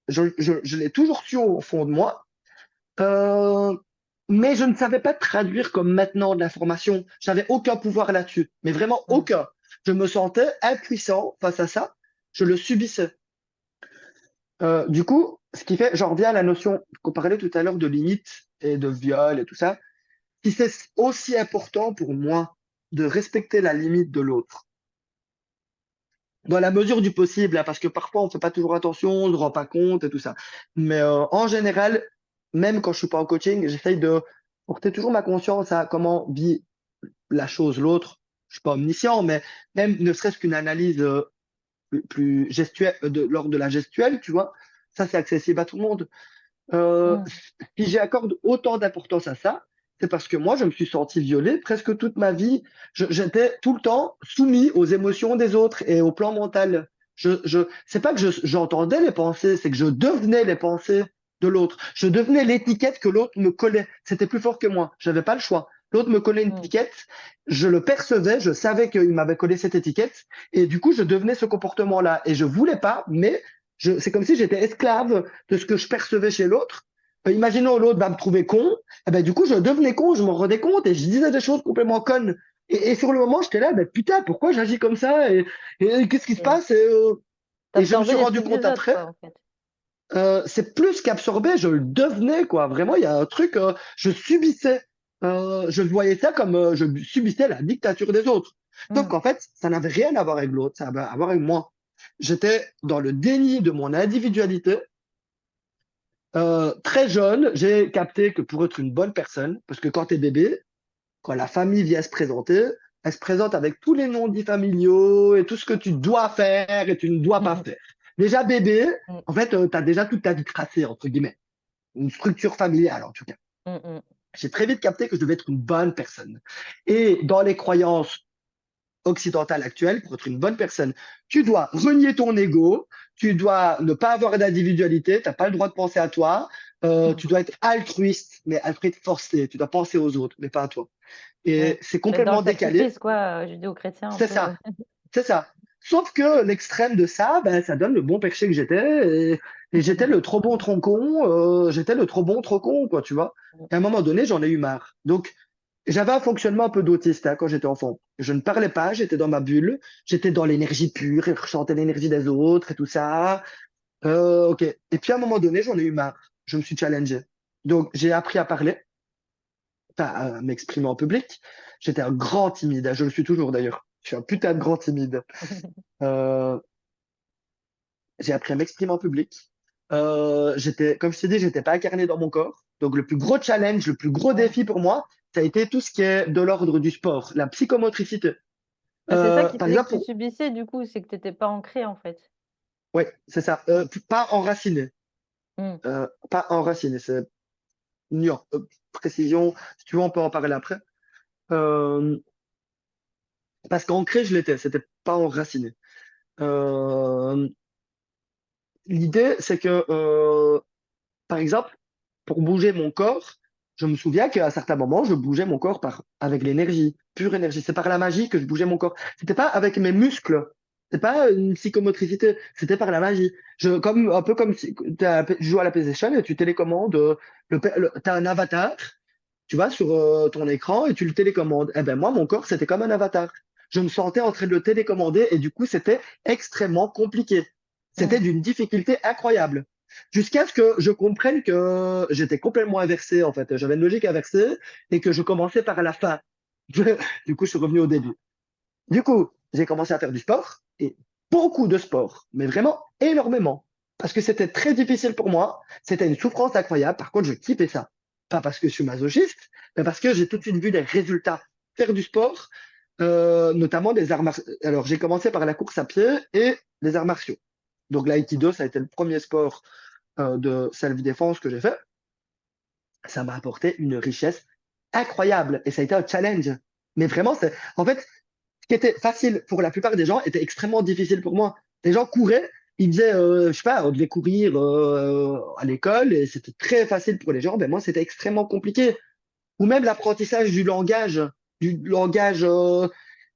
je l'ai toujours su au fond de moi, euh, mais je ne savais pas traduire comme maintenant de l'information. J'avais aucun pouvoir là-dessus, mais vraiment Mm. aucun. Je me sentais impuissant face à ça. Je le subissais. Du coup, ce qui fait, j'en reviens à la notion qu'on parlait tout à l'heure de limite et de viol et tout ça. Si c'est aussi important pour moi de respecter la limite de l'autre, dans la mesure du possible, hein, parce que parfois on fait pas toujours attention, on ne se rend pas compte et tout ça. Mais en général, même quand je suis pas en coaching, j'essaye de porter toujours ma conscience à comment vit la chose l'autre. Je suis pas omniscient, mais même ne serait-ce qu'une analyse plus gestuelle, lors de la gestuelle, tu vois, ça c'est accessible à tout le monde. Euh, Mm. Si j'accorde autant d'importance à ça, c'est parce que moi, je me suis senti violé presque toute ma vie. J'étais tout le temps soumis aux émotions des autres et au plan mental. C'est pas que j'entendais les pensées, c'est que je devenais les pensées de l'autre. Je devenais l'étiquette que l'autre me collait. C'était plus fort que moi. J'avais pas le choix. L'autre me collait une Mm. étiquette, je le percevais, je savais qu'il m'avait collé cette étiquette, et du coup, je devenais ce comportement-là. Et je voulais pas, mais c'est comme si j'étais esclave de ce que je percevais chez l'autre. Imaginons l'autre va me trouver con, eh ben, du coup je devenais con, je m'en rendais compte et je disais des choses complètement connes. Et sur le moment, j'étais là, ben, putain, pourquoi j'agis comme ça et qu'est-ce qui se Mm. passe et je me T'absorbais suis rendu les trucs compte des autres, après, quoi, en fait. C'est plus qu'absorber, je le devenais, quoi. Vraiment, il y a un truc, je subissais. Je voyais ça comme je subissais la dictature des autres. Donc, Mm. en fait, ça n'avait rien à voir avec l'autre, ça avait à voir avec moi. J'étais dans le déni de mon individualité. Très jeune, j'ai capté que pour être une bonne personne, parce que quand tu es bébé, quand la famille vient se présenter, elle se présente avec tous les noms dits familiaux et tout ce que tu dois faire et tu ne dois pas Mm. faire. Déjà bébé, Mm. en fait, tu as déjà toute ta vie tracée, entre guillemets, une structure familiale en tout cas. Mm. Mm. J'ai très vite capté que je devais être une bonne personne. Et dans les croyances occidentales actuelles, pour être une bonne personne, tu dois renier ton ego, tu dois ne pas avoir d'individualité, tu n'as pas le droit de penser à toi, tu dois être altruiste, mais altruiste forcé, tu dois penser aux autres, mais pas à toi. Ouais. Et c'est Être dans le complètement décalé. sacrifice, quoi, judéo-chrétien un C'est peu. ça, c'est ça. Sauf que l'extrême de ça, ben, ça donne le bon péché que j'étais. Et j'étais le trop bon trop con. J'étais le trop bon trop con, quoi, tu vois. Et à un moment donné, j'en ai eu marre. Donc, j'avais un fonctionnement un peu d'autiste hein, quand j'étais enfant. Je ne parlais pas, j'étais dans ma bulle. J'étais dans l'énergie pure et je ressentais l'énergie des autres et tout ça. Ok. Et puis à un moment donné, j'en ai eu marre. Je me suis challengé. Donc, j'ai appris à parler, enfin, à m'exprimer en public. J'étais un grand timide. Je le suis toujours d'ailleurs. Je suis un putain de grand timide. Euh, j'ai appris à m'exprimer en public. Comme je t'ai dit, j'étais pas incarné dans mon corps. Donc le plus gros challenge, le plus gros Ouais. défi pour moi, ça a été tout ce qui est de l'ordre du sport, la psychomotricité. Ah, c'est ça qui Par faisait que exemple, tu subissais, du coup, c'est que tu étais pas ancré, en fait. ouais, c'est ça. Mm. Pas enraciné. Mm. Pas enraciné. C'est nuance. Précision. Si tu veux, on peut en parler après. Euh, parce qu'ancré, je l'étais. C'était pas enraciné. Euh, l'idée, c'est que par exemple, pour bouger mon corps, je me souviens qu'à certains moments, je bougeais mon corps avec l'énergie, pure énergie. C'est par la magie que je bougeais mon corps. C'était pas avec mes muscles. C'est pas une psychomotricité. C'était par la magie. Un peu comme si tu joues à la PlayStation et tu télécommandes. T'as un avatar, tu vas sur ton écran et tu le télécommandes. Eh ben moi, mon corps, c'était comme un avatar. Je me sentais en train de le télécommander et du coup, c'était extrêmement compliqué. C'était Mm. d'une difficulté incroyable. Jusqu'à ce que je comprenne que j'étais complètement inversé, en fait. J'avais une logique inversée et que je commençais par la fin. Du coup, je suis revenu au début. Du coup, j'ai commencé à faire du sport et beaucoup de sport, mais vraiment énormément. Parce que c'était très difficile pour moi. C'était une souffrance incroyable. Par contre, je kiffais ça. Pas parce que je suis masochiste, mais parce que j'ai tout de suite vu les résultats. Faire du sport, notamment des arts martiaux. Alors, j'ai commencé par la course à pied et les arts martiaux. Donc, l'aïkido, ça a été le premier sport de self-défense que j'ai fait. Ça m'a apporté une richesse incroyable et ça a été un challenge. Mais vraiment, en fait, ce qui était facile pour la plupart des gens était extrêmement difficile pour moi. Les gens couraient, ils disaient, je sais pas, on devait courir à l'école et c'était très facile pour les gens. Ben moi, c'était extrêmement compliqué. Ou même l'apprentissage du langage,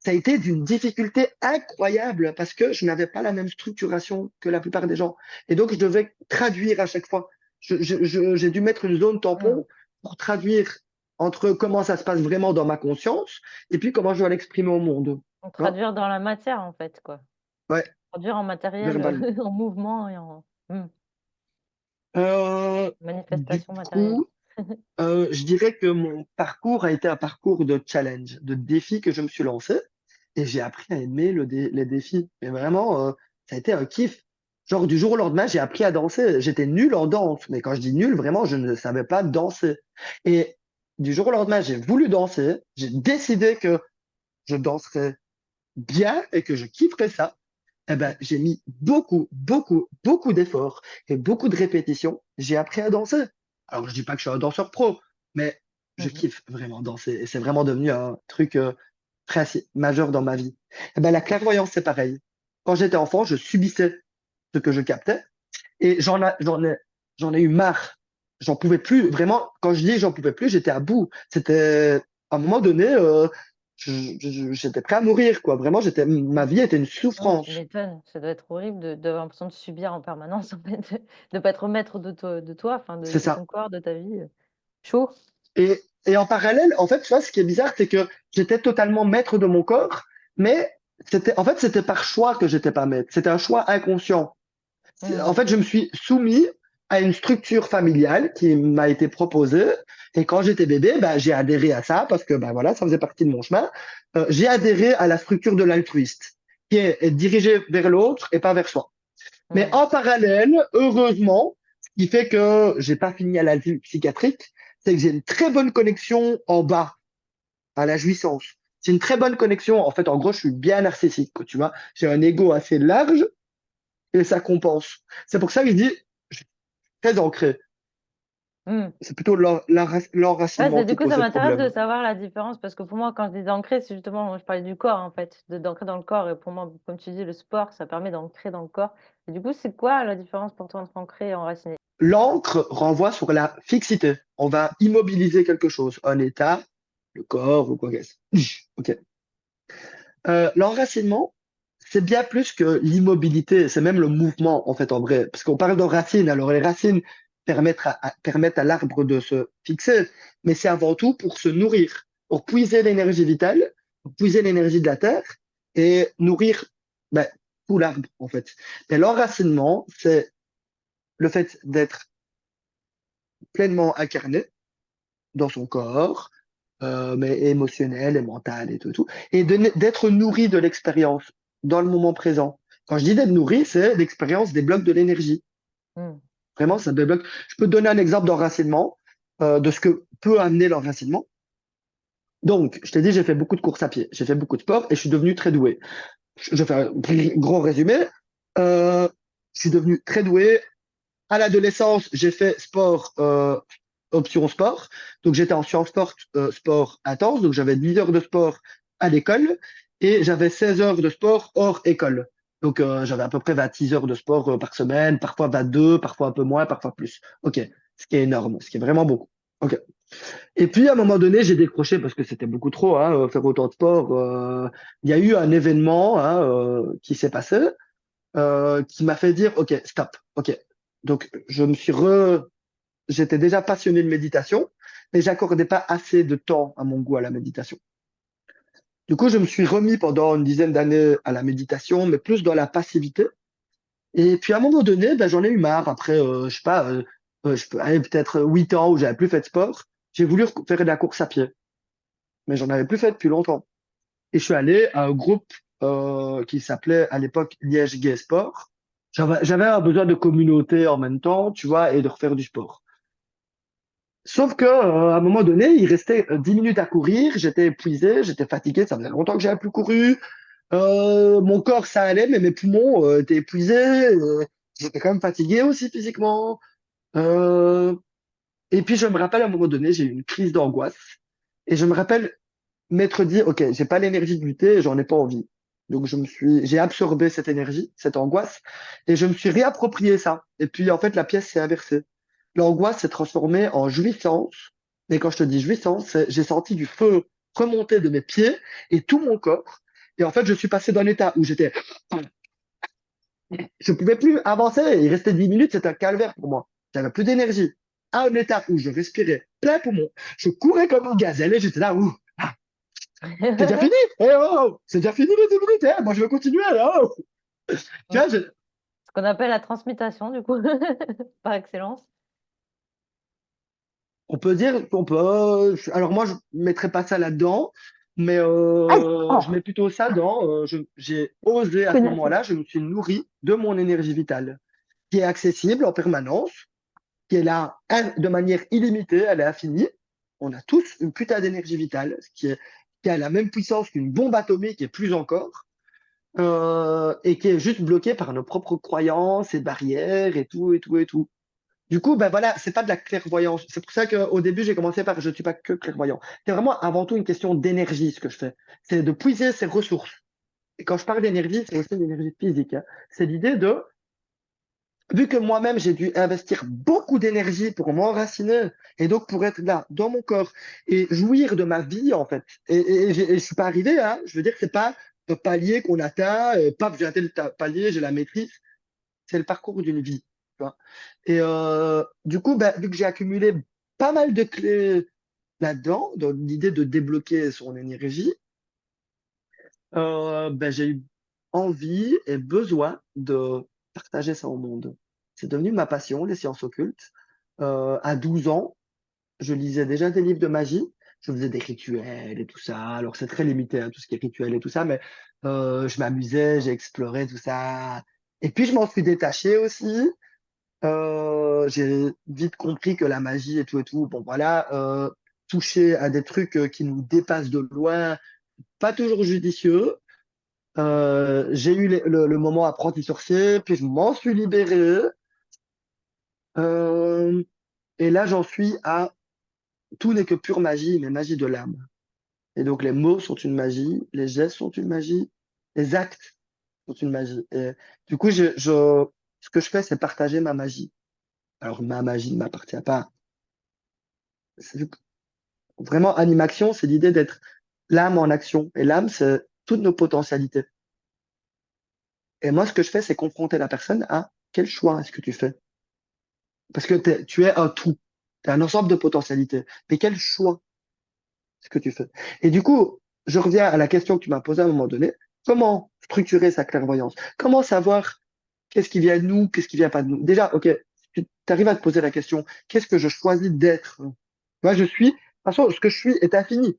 ça a été d'une difficulté incroyable parce que je n'avais pas la même structuration que la plupart des gens. Et donc, je devais traduire à chaque fois. J'ai dû mettre une zone Mm. tampon pour traduire entre comment ça se passe vraiment dans ma conscience et puis comment je dois l'exprimer au monde. Donc, Tu vois. traduire dans la matière, en fait, quoi. Ouais, Traduire en matériel, verbal. en mouvement et en Du manifestation matérielle. coup, je dirais que mon parcours a été un parcours de challenge, de défis que je me suis lancé et j'ai appris à aimer les défis. Mais vraiment, ça a été un kiff. Genre, du jour au lendemain, j'ai appris à danser. J'étais nul en danse, mais quand je dis nul, vraiment, je ne savais pas danser. Et du jour au lendemain, j'ai voulu danser. J'ai décidé que je danserais bien et que je kifferais ça. Eh ben, j'ai mis beaucoup, beaucoup, beaucoup d'efforts et beaucoup de répétitions. J'ai appris à danser. Alors, je dis pas que je suis un danseur pro, mais je Mhm. kiffe vraiment danser et c'est vraiment devenu un truc majeur dans ma vie. Eh ben, la clairvoyance, c'est pareil. Quand j'étais enfant, je subissais ce que je captais et j'en ai eu marre. J'en pouvais plus. Vraiment, quand je dis j'en pouvais plus, j'étais à bout. C'était, à un moment donné, j'étais prêt à mourir, quoi. Vraiment, ma vie était une Ouais, tu souffrance. m'étonnes. Ça doit être horrible d'avoir l'impression de subir en permanence, en fait, de pas être maître de toi, enfin, C'est de ton ça. corps, de ta vie. Chaud. Et en parallèle, en fait, tu vois, ce qui est bizarre, c'est que j'étais totalement maître de mon corps, mais en fait, c'était par choix que j'étais pas maître. C'était un choix inconscient. En Mhm. fait, je me suis soumis à une structure familiale qui m'a été proposée. Et quand j'étais bébé, ben, j'ai adhéré à ça parce que ben, voilà, ça faisait partie de mon chemin. J'ai adhéré à la structure de l'altruiste, qui est dirigée vers l'autre et pas vers soi. Mais Hmm. en parallèle, heureusement, ce qui fait que j'ai pas fini à la vie psychiatrique, c'est que j'ai une très bonne connexion en bas, à la jouissance. C'est une très bonne connexion. En fait, en gros, je suis bien narcissique, quoi, tu vois. J'ai un ego assez large et ça compense. C'est pour ça que je dis, je suis très ancré. Hmm. C'est plutôt Ouais, l'enracinement du qui coup, ça posait m'intéresse de problème. savoir la différence parce que pour moi, quand je dis ancré, c'est justement, je parlais du corps en fait, d'ancrer dans le corps. Et pour moi, comme tu dis, le sport, ça permet d'ancrer dans le corps. Et du coup, c'est quoi la différence pour toi entre ancré et enraciné? L'encre renvoie sur la fixité. On va immobiliser quelque chose, un état, le corps ou quoi que ce soit. Ok. L'enracinement, c'est bien plus que l'immobilité, c'est même le mouvement, en fait, en vrai. Parce qu'on parle de racines, alors les racines permettent à l'arbre de se fixer, mais c'est avant tout pour se nourrir, pour puiser l'énergie vitale, pour puiser l'énergie de la terre et nourrir ben, tout l'arbre, en fait. Et l'enracinement, c'est le fait d'être pleinement incarné dans son corps, mais émotionnel et mental et tout, et d'être nourri de l'expérience dans le moment présent. Quand je dis d'être nourri, c'est l'expérience des blocs de l'énergie. Hmm. Vraiment, ça débloque. Je peux te donner un exemple d'enracinement, de ce que peut amener l'enracinement. Donc, je t'ai dit, j'ai fait beaucoup de courses à pied, j'ai fait beaucoup de sport et je suis devenu très doué. Je fais un gros résumé. Je suis devenu très doué. À l'adolescence, j'ai fait sport, option sport. Donc, j'étais en sciences sport, sport intense. Donc, j'avais 10 heures de sport à l'école et j'avais 16 heures de sport hors école. Donc, j'avais à peu près 26 heures de sport par semaine, parfois 22, parfois un peu moins, parfois plus. OK. Ce qui est énorme, ce qui est vraiment beaucoup. OK. Et puis, à un moment donné, j'ai décroché parce que c'était beaucoup trop, hein, faire autant de sport. Il y a eu un événement hein, qui s'est passé qui m'a fait dire, OK, stop, OK. Donc, j'étais déjà passionné de méditation, mais j'accordais pas assez de temps à mon goût à la méditation. Du coup, je me suis remis pendant une dizaine d'années à la méditation, mais plus dans la passivité. Et puis, à un moment donné, ben, j'en ai eu marre. Après, je sais pas, peut-être 8 ans où j'avais plus fait de sport, j'ai voulu faire de la course à pied, mais j'en avais plus fait depuis longtemps. Et je suis allé à un groupe qui s'appelait à l'époque Liège Gay Sport. J'avais un besoin de communauté en même temps, tu vois, et de refaire du sport. Sauf que, à un moment donné, il restait 10 minutes à courir, j'étais épuisé, j'étais fatigué, ça faisait longtemps que j'avais plus couru. Mon corps, ça allait, mais mes poumons étaient épuisés. J'étais quand même fatigué aussi physiquement. Euh, et puis, je me rappelle, à un moment donné, j'ai eu une crise d'angoisse. Et je me rappelle m'être dit, OK, j'ai pas l'énergie de lutter, et j'en ai pas envie. Donc j'ai absorbé cette énergie, cette angoisse, et je me suis réapproprié ça. Et puis en fait, la pièce s'est inversée. L'angoisse s'est transformée en jouissance. Et quand je te dis jouissance, j'ai senti du feu remonter de mes pieds et tout mon corps. Et en fait, je suis passé d'un état où je pouvais plus avancer. Il restait 10 minutes, c'était un calvaire pour moi. J'avais plus d'énergie. À un état où je respirais plein poumon, je courais comme une gazelle et j'étais là, ouh, c'est déjà fini? Eh oh, oh, c'est déjà fini les 10 minutes, hein? Moi je vais continuer là. Oh. Tu Hmm. vois, Ce qu'on appelle la transmutation, du coup, par excellence. on peut dire qu'on peut. Alors moi je mettrais pas ça là-dedans, mais Aïe! je Oh, mets plutôt ça dans. J'ai osé à ce connasse. moment-là, je me suis nourri de mon énergie vitale, qui est accessible en permanence, qui est là de manière illimitée, elle est infinie. On a tous une putain d'énergie vitale, qui a la même puissance qu'une bombe atomique et plus encore. Et qui est juste bloqué par nos propres croyances et barrières et tout et tout et tout. Du coup, ben voilà, c'est pas de la clairvoyance. C'est pour ça qu'au début, j'ai commencé par je ne suis pas que clairvoyant. C'est vraiment avant tout une question d'énergie, ce que je fais. C'est de puiser ses ressources. Et quand je parle d'énergie, c'est aussi d'énergie physique, hein. C'est l'idée de, vu que moi-même, j'ai dû investir beaucoup d'énergie pour m'enraciner et donc pour être là, dans mon corps et jouir de ma vie, en fait. Et je suis pas arrivé, hein. Je veux dire que c'est pas un palier qu'on atteint, paf, j'ai atteint le palier, j'ai la maîtrise. C'est le parcours d'une vie, tu vois. Et du coup, ben, vu que j'ai accumulé pas mal de clés là-dedans, dans l'idée de débloquer son énergie, ben, j'ai eu envie et besoin de partager ça au monde. C'est devenu ma passion, les sciences occultes. À 12 ans, je lisais déjà des livres de magie. Je faisais des rituels et tout ça. Alors, c'est très limité, hein, tout ce qui est rituel et tout ça, mais je m'amusais, j'ai exploré tout ça. Et puis, je m'en suis détaché aussi. J'ai vite compris que la magie et tout, bon, voilà, toucher à des trucs qui nous dépassent de loin, pas toujours judicieux. J'ai eu le moment apprenti sorcier, puis je m'en suis libéré. Euh, et là, j'en suis à tout n'est que pure magie, mais magie de l'âme. Et donc, les mots sont une magie, les gestes sont une magie, les actes sont une magie. Et du coup, ce que je fais, c'est partager ma magie. Alors, ma magie ne m'appartient pas. C'est- Vraiment, animaction, c'est l'idée d'être l'âme en action. Et l'âme, c'est toutes nos potentialités. Et moi, ce que je fais, c'est confronter la personne à quel choix est-ce que tu fais? Parce que tu es un tout. Tu es un ensemble de potentialités. Mais quel choix est-ce que tu fais? Et du coup, je reviens à la question que tu m'as posée à un moment donné. Comment structurer sa clairvoyance? Comment savoir qu'est-ce qui vient de nous, qu'est-ce qui vient pas de nous? Déjà, ok, tu arrives à te poser la question, qu'est-ce que je choisis d'être? Moi, je suis, de toute façon, ce que je suis est infini.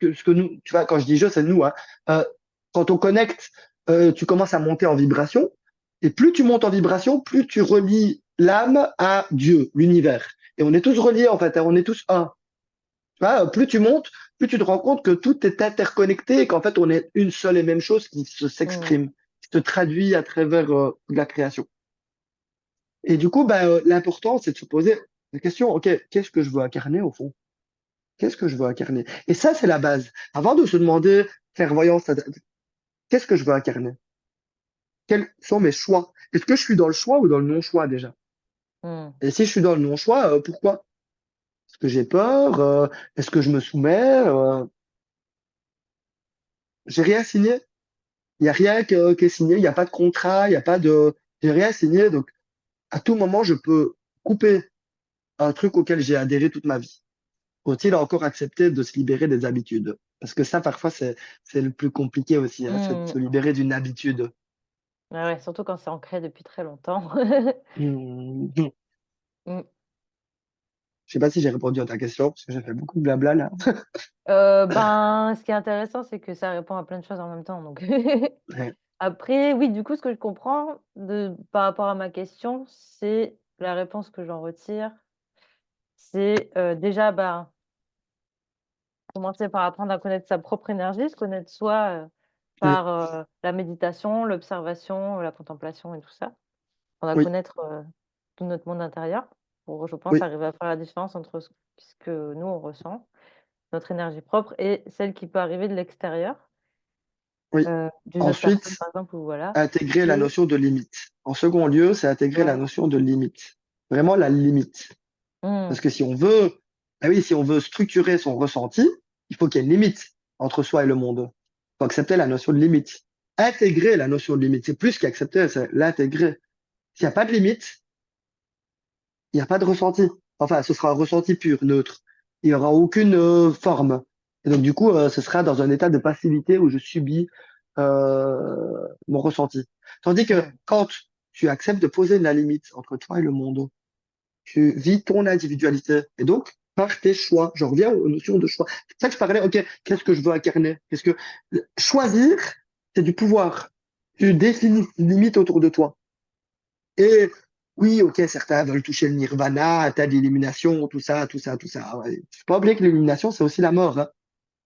Ce que nous, tu vois, quand je dis je, c'est nous, hein. Euh, Quand on connecte, tu commences à monter en vibration. Et plus tu montes en vibration, plus tu relis l'âme à Dieu, l'univers. Et on est tous reliés, en fait, hein, on est tous un. Tu vois, plus tu montes, plus tu te rends compte que tout est interconnecté et qu'en fait, on est une seule et même chose Mm. s'exprime, qui se traduit à travers la création. Et du coup, l'important, c'est de se poser la question, OK, qu'est-ce que je veux incarner au fond? Qu'est-ce que je veux incarner? Et ça, c'est la base. Avant de se demander, clairvoyance, qu'est-ce que je veux incarner? Quels sont mes choix? Est-ce que je suis dans le choix ou dans le non-choix déjà? Mm. Et si je suis dans le non-choix, pourquoi? Est-ce que j'ai peur? Est-ce que je me soumets? J'ai rien signé. Il n'y a rien qui est signé. Il n'y a pas de contrat. Il n'y a pas de. J'ai rien signé. Donc, à tout moment, je peux couper un truc auquel j'ai adhéré toute ma vie. Faut-il encore accepter de se libérer des habitudes? Parce que ça, parfois, c'est le plus compliqué aussi, hein, c'est de se Mm. libérer d'une habitude. Ouais, ouais, surtout quand c'est ancré depuis très longtemps. Hmm. Mm. Je sais pas si j'ai répondu à ta question, parce que j'ai fait beaucoup de blabla là. Ben, ce qui est intéressant, c'est que ça répond à plein de choses en même temps. Donc, Ouais, après, oui, du coup, ce que je comprends par rapport à ma question, c'est la réponse que j'en retire. C'est déjà, ben, commencer par apprendre à connaître sa propre énergie, se connaître soi oui, par la méditation, l'observation, la contemplation et tout ça. On va oui, connaître tout notre monde intérieur pour, je pense, oui, arriver à faire la différence entre ce que nous, on ressent, notre énergie propre et celle qui peut arriver de l'extérieur, oui. d'une autre personne, Ensuite, par exemple, ou voilà. intégrer la Et notion de limite. En second lieu, c'est intégrer la ouais. notion de limite. Vraiment la limite. Mmh. Parce que si on veut, ah oui, si on veut structurer son ressenti, il faut qu'il y ait une limite entre soi et le monde. Il faut accepter la notion de limite. Intégrer la notion de limite, c'est plus qu'accepter, c'est l'intégrer. S'il n'y a pas de limite, il n'y a pas de ressenti. Enfin, ce sera un ressenti pur, neutre. Il n'y aura aucune forme. Et donc, du coup, ce sera dans un état de passivité où je subis mon ressenti. Tandis que Mmh. quand tu acceptes de poser la limite entre toi et le monde, tu vis ton individualité. Et donc, par tes choix, je reviens aux notions de choix. C'est ça que je parlais, ok, qu'est-ce que je veux incarner? Qu'est-ce que choisir, c'est du pouvoir. Tu définis une limite autour de toi. Et oui, ok, certains veulent toucher le nirvana, un tas d'illumination, tout ça, tout ça, tout ça. Ouais. Faut pas oublier que l'illumination, c'est aussi la mort, hein.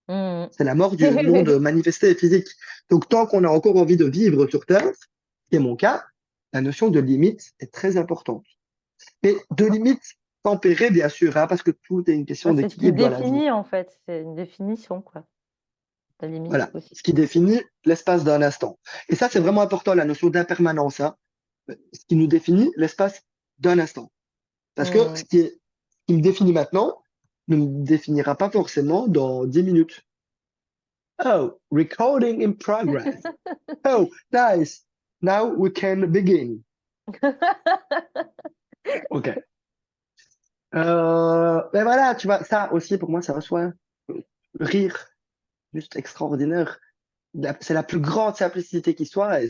Mmh. C'est la mort du monde manifesté et physique. Donc, tant qu'on a encore envie de vivre sur Terre, ce qui est mon cas, la notion de limite est très importante. Mais de limite tempérée, bien sûr, hein, parce que tout est une question Ouais, c'est ce qui d'équilibre dans la vie. définit, en fait, c'est une définition, quoi, la limite Voilà, aussi. ce qui définit l'espace d'un instant. Et ça, c'est vraiment important, la notion d'impermanence, hein, ce qui nous définit l'espace d'un instant. Parce que Mmh. ce qui me définit maintenant ne me définira pas forcément dans 10 minutes. Oh, recording in progress. Oh, nice. Now we can begin. OK. Ben voilà, tu vois, ça aussi, pour moi, ça reçoit le rire, juste extraordinaire. C'est la plus grande simplicité qui soit. Et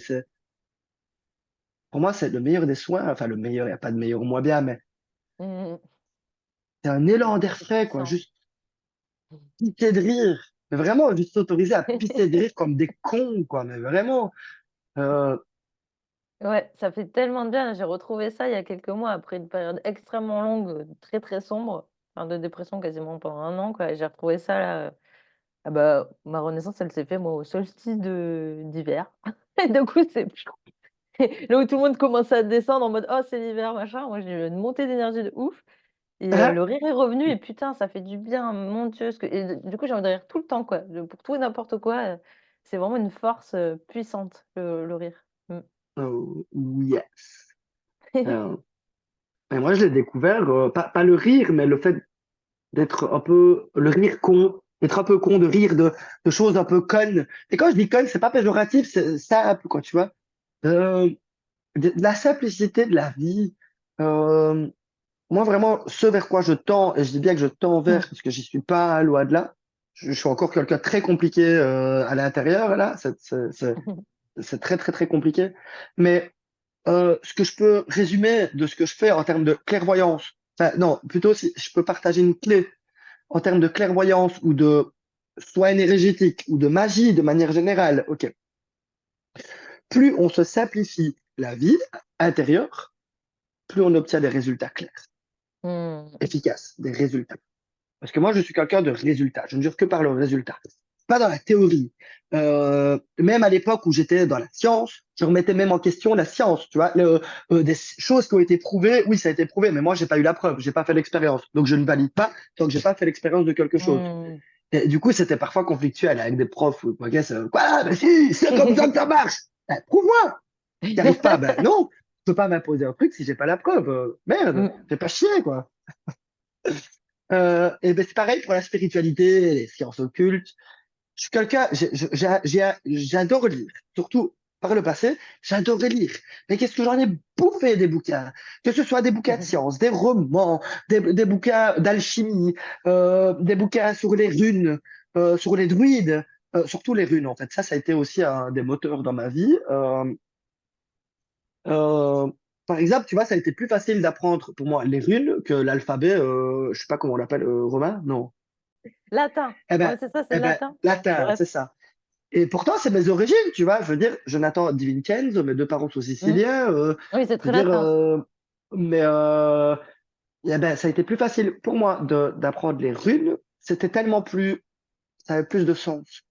pour moi, c'est le meilleur des soins. Enfin, le meilleur, il n'y a pas de meilleur ou moins bien, mais Mm, c'est un élan d'air c'est frais, quoi. puissant. Juste pisser de rire. Mais vraiment, juste s'autoriser à pisser de rire comme des cons, quoi. Mais vraiment. Euh, Ouais, ça fait tellement de bien. J'ai retrouvé ça il y a quelques mois après une période extrêmement longue, très, très sombre, enfin de dépression quasiment pendant 1 an, quoi et j'ai retrouvé ça là, ah bah, ma renaissance, elle s'est fait moi au solstice d'hiver et du coup, c'est là où tout le monde commence à descendre en mode: «Oh, c'est l'hiver, machin». Moi, j'ai eu une montée d'énergie de ouf et le rire est revenu et putain, ça fait du bien, mon Dieu, ce que et du coup, j'ai envie de rire tout le temps, quoi, de pour tout et n'importe quoi, c'est vraiment une force, puissante, le rire. Mmh. yes. Euh, et moi, je l'ai découvert, pas le rire, mais le fait d'être un peu, le rire con, d'être un peu con, de rire de choses un peu connes. Et quand je dis connes, c'est pas péjoratif, c'est simple, quoi, tu vois. Euh, de la simplicité de la vie. Euh, Moi, vraiment, ce vers quoi je tends, et je dis bien que je tends Mmh. vers, parce que j'y suis pas loin de là, je suis encore quelqu'un de très compliqué à l'intérieur, là, c'est très, très, très compliqué. Mais ce que je peux résumer de ce que je fais en termes de clairvoyance, enfin, non, plutôt si je peux partager une clé en termes de clairvoyance ou de soins énergétiques ou de magie de manière générale, ok, plus on se simplifie la vie intérieure, plus on obtient des résultats clairs, Mmh. efficaces, des résultats. Parce que moi, je suis quelqu'un de résultat. Je ne jure que par le résultat. Pas dans la théorie. Même à l'époque où j'étais dans la science, je remettais même en question la science. Tu vois, des choses qui ont été prouvées, oui, ça a été prouvé, mais moi, j'ai pas eu la preuve, j'ai pas fait l'expérience. Donc, je ne valide pas tant que j'ai pas fait l'expérience de quelque chose. Mmh. Et du coup, c'était parfois conflictuel avec des profs. Ok, quoi, mais si, c'est comme ça que ça marche. Prouve-moi. Tu n'y arrives pas. Ben non, je peux pas m'imposer un truc si j'ai pas la preuve. Merde, Mmh. fais pas chier, quoi. Et ben c'est pareil pour la spiritualité, les sciences occultes. Je suis quelqu'un, j'adore lire, surtout par le passé, j'adorais lire. Mais qu'est-ce que j'en ai bouffé des bouquins, que ce soit des bouquins de sciences, des romans, des bouquins d'alchimie, des bouquins sur les runes, sur les druides, surtout les runes en fait. Ça a été aussi un des moteurs dans ma vie. Euh, Par exemple, tu vois, ça a été plus facile d'apprendre pour moi les runes que l'alphabet, je sais pas comment on l'appelle, romain? Non. Latin. Eh Non, ben, mais c'est ça, c'est eh le ben, latin? Bon, latin, bref. c'est ça. Et pourtant, c'est mes origines, tu vois. Je veux dire, Jonathan Di Vincenzo, mes deux parents sont Mmh. siciliens. Oui, c'est Je veux très dire, latin ça. mais eh ben, ça a été plus facile pour moi d'apprendre les runes. C'était tellement plus, ça avait plus de sens.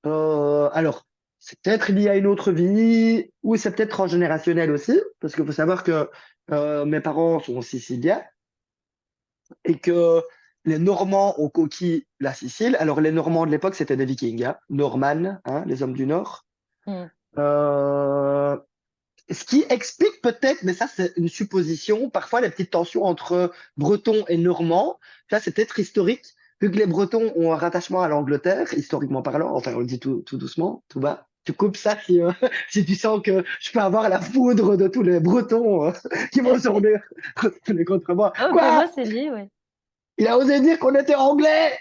Alors, c'est peut-être lié à une autre vie, ou c'est peut-être transgénérationnel aussi, parce qu'il faut savoir que mes parents sont siciliens et que les Normands ont conquis la Sicile. Alors, les Normands de l'époque, c'était des Vikings, hein, Normannes, hein, les hommes du Nord. Mmh. Euh, Ce qui explique peut-être, mais ça c'est une supposition, parfois les petites tensions entre Bretons et Normands. Ça c'est peut-être historique, vu que les Bretons ont un rattachement à l'Angleterre, historiquement parlant. Enfin, on le dit tout doucement, tout bas. Tu coupes ça si, si tu sens que je peux avoir la foudre de tous les Bretons qui vont se tourner contre moi. Oh, pour Quoi? moi, c'est lié, ouais. Il a osé dire qu'on était anglais!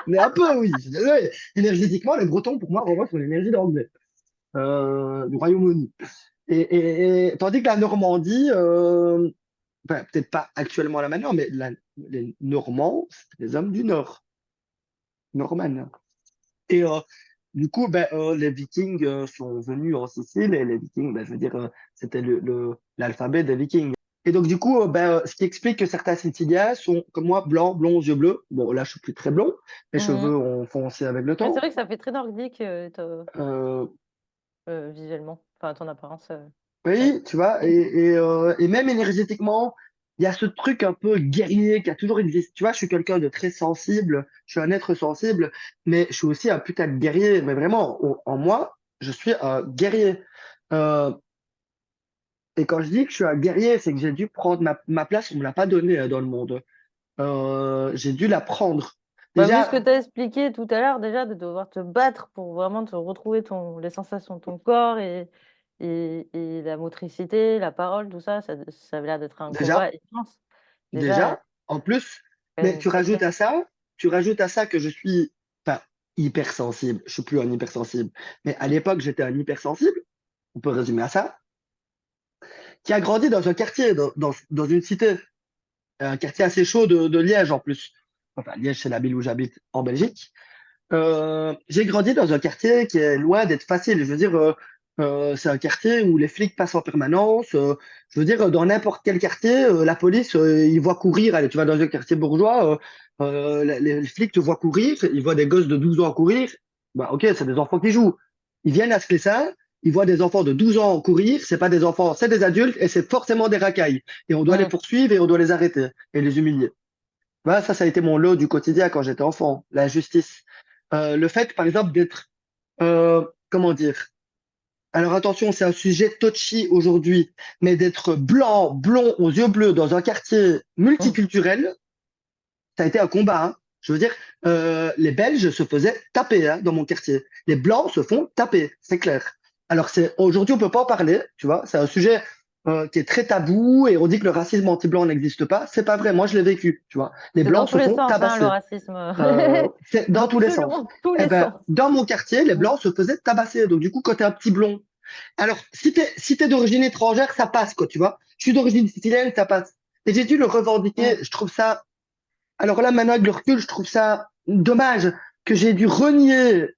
Mais un peu, oui. Je suis désolé. Énergétiquement, les Bretons, pour moi, vraiment, sont l'énergie d'anglais, du Royaume-Uni. Tandis que la Normandie, enfin, peut-être pas actuellement là maintenant, mais les Normands, c'était les hommes du Nord, normands. Et du coup, ben, les Vikings sont venus en Sicile et les Vikings, ben, je veux dire, c'était l'alphabet des Vikings. Et donc, du coup, ben, ce qui explique que certains Siciliens sont, comme moi, blancs, blonds, aux yeux bleus. Bon, là, je suis plus très blond. Mes Mmh. cheveux ont foncé avec le Ouais, c'est temps. vrai que ça fait très nordique, te Euh, visuellement. Enfin, ton apparence, ouais. Oui, tu vois, et même énergétiquement, il y a ce truc un peu guerrier qui a toujours existé. Tu vois, je suis quelqu'un de très sensible, je suis un être sensible, mais je suis aussi un putain de guerrier. Mais vraiment, en moi, je suis un guerrier. Euh, et quand je dis que je suis un guerrier, c'est que j'ai dû prendre ma place, on me l'a pas donnée dans le monde. J'ai dû la prendre. Bah, vu ce que Déjà, tu as expliqué tout à l'heure, déjà, de devoir te battre pour vraiment te retrouver les sensations de ton corps et la motricité, la parole, tout ça, ça avait l'air d'être un déjà, combat intense. Déjà, déjà, en plus, quand mais même sacré. tu rajoutes à ça que je suis pas hypersensible. Je suis plus un hypersensible. Mais à l'époque, j'étais un hypersensible. on peut résumer à ça, qui a grandi dans un quartier, dans une cité, un quartier assez chaud de Liège en plus. Enfin, Liège, c'est la ville où j'habite en Belgique. J'ai grandi dans un quartier qui est loin d'être facile. Je veux dire, c'est un quartier où les flics passent en permanence. Je veux dire, dans n'importe quel quartier, la police, ils voient courir. Allez, tu vas dans un quartier bourgeois, les flics te voient courir, ils voient des gosses de 12 ans courir. Bah, ok, c'est des enfants qui jouent. Ils viennent à ça, ils voient des enfants de 12 ans courir, c'est pas des enfants, c'est des adultes et c'est forcément des racailles. Et on doit les Mm. poursuivre et on doit les arrêter et les humilier. Voilà, ça a été mon lot du quotidien quand j'étais enfant, la justice. Le fait, par exemple, d'être, comment dire, alors attention, c'est un sujet touchy aujourd'hui, mais d'être blanc, blond, aux yeux bleus dans un quartier Mm. multiculturel, ça a été un combat, hein. Je veux dire, les Belges se faisaient taper, hein, dans mon quartier. Les Blancs se font taper, c'est clair. Alors c'est aujourd'hui on peut pas en parler, tu vois. C'est un sujet qui est très tabou et on dit que le racisme anti-blanc n'existe pas. C'est pas vrai. Moi je l'ai vécu, tu vois. Les C'est dans Blancs tous se les font sens, hein, le tabasser. racisme. C'est dans tous les sens. Absolument tous Eh les ben, sens. dans mon quartier, les Mm. Blancs se faisaient tabasser. Donc du coup, quand t'es un petit blond, alors si t'es d'origine étrangère, ça passe, quoi, tu vois. Je suis d'origine sicilienne, ça passe. Et j'ai dû le revendiquer. Mm. Je trouve ça alors là, maintenant, avec le recul, je trouve ça dommage que j'ai dû renier.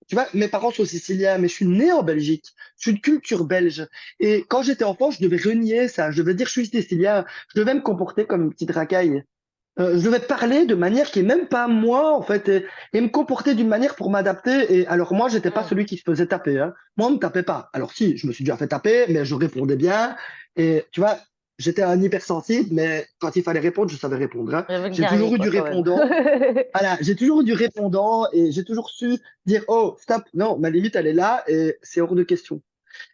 Tu vois, mes parents sont siciliens, mais je suis né en Belgique. Je suis de culture belge. Et quand j'étais enfant, je devais renier ça. Je devais dire je suis sicilien. Je devais me comporter comme une petite racaille. Je devais parler de manière qui est même pas moi, en fait, et me comporter d'une manière pour m'adapter. Et alors moi, j'étais pas Mm. celui qui se faisait taper, hein. Moi, on me tapait pas. Alors si, je me suis déjà fait taper, mais je répondais bien. Et tu vois, j'étais un hypersensible, mais quand il fallait répondre, je savais répondre, hein. Il y avait le J'ai guerrier, toujours eu du quoi, quand même. répondant. Voilà, j'ai toujours eu du répondant et j'ai toujours su dire, oh, stop, non, ma limite, elle est là et c'est hors de question.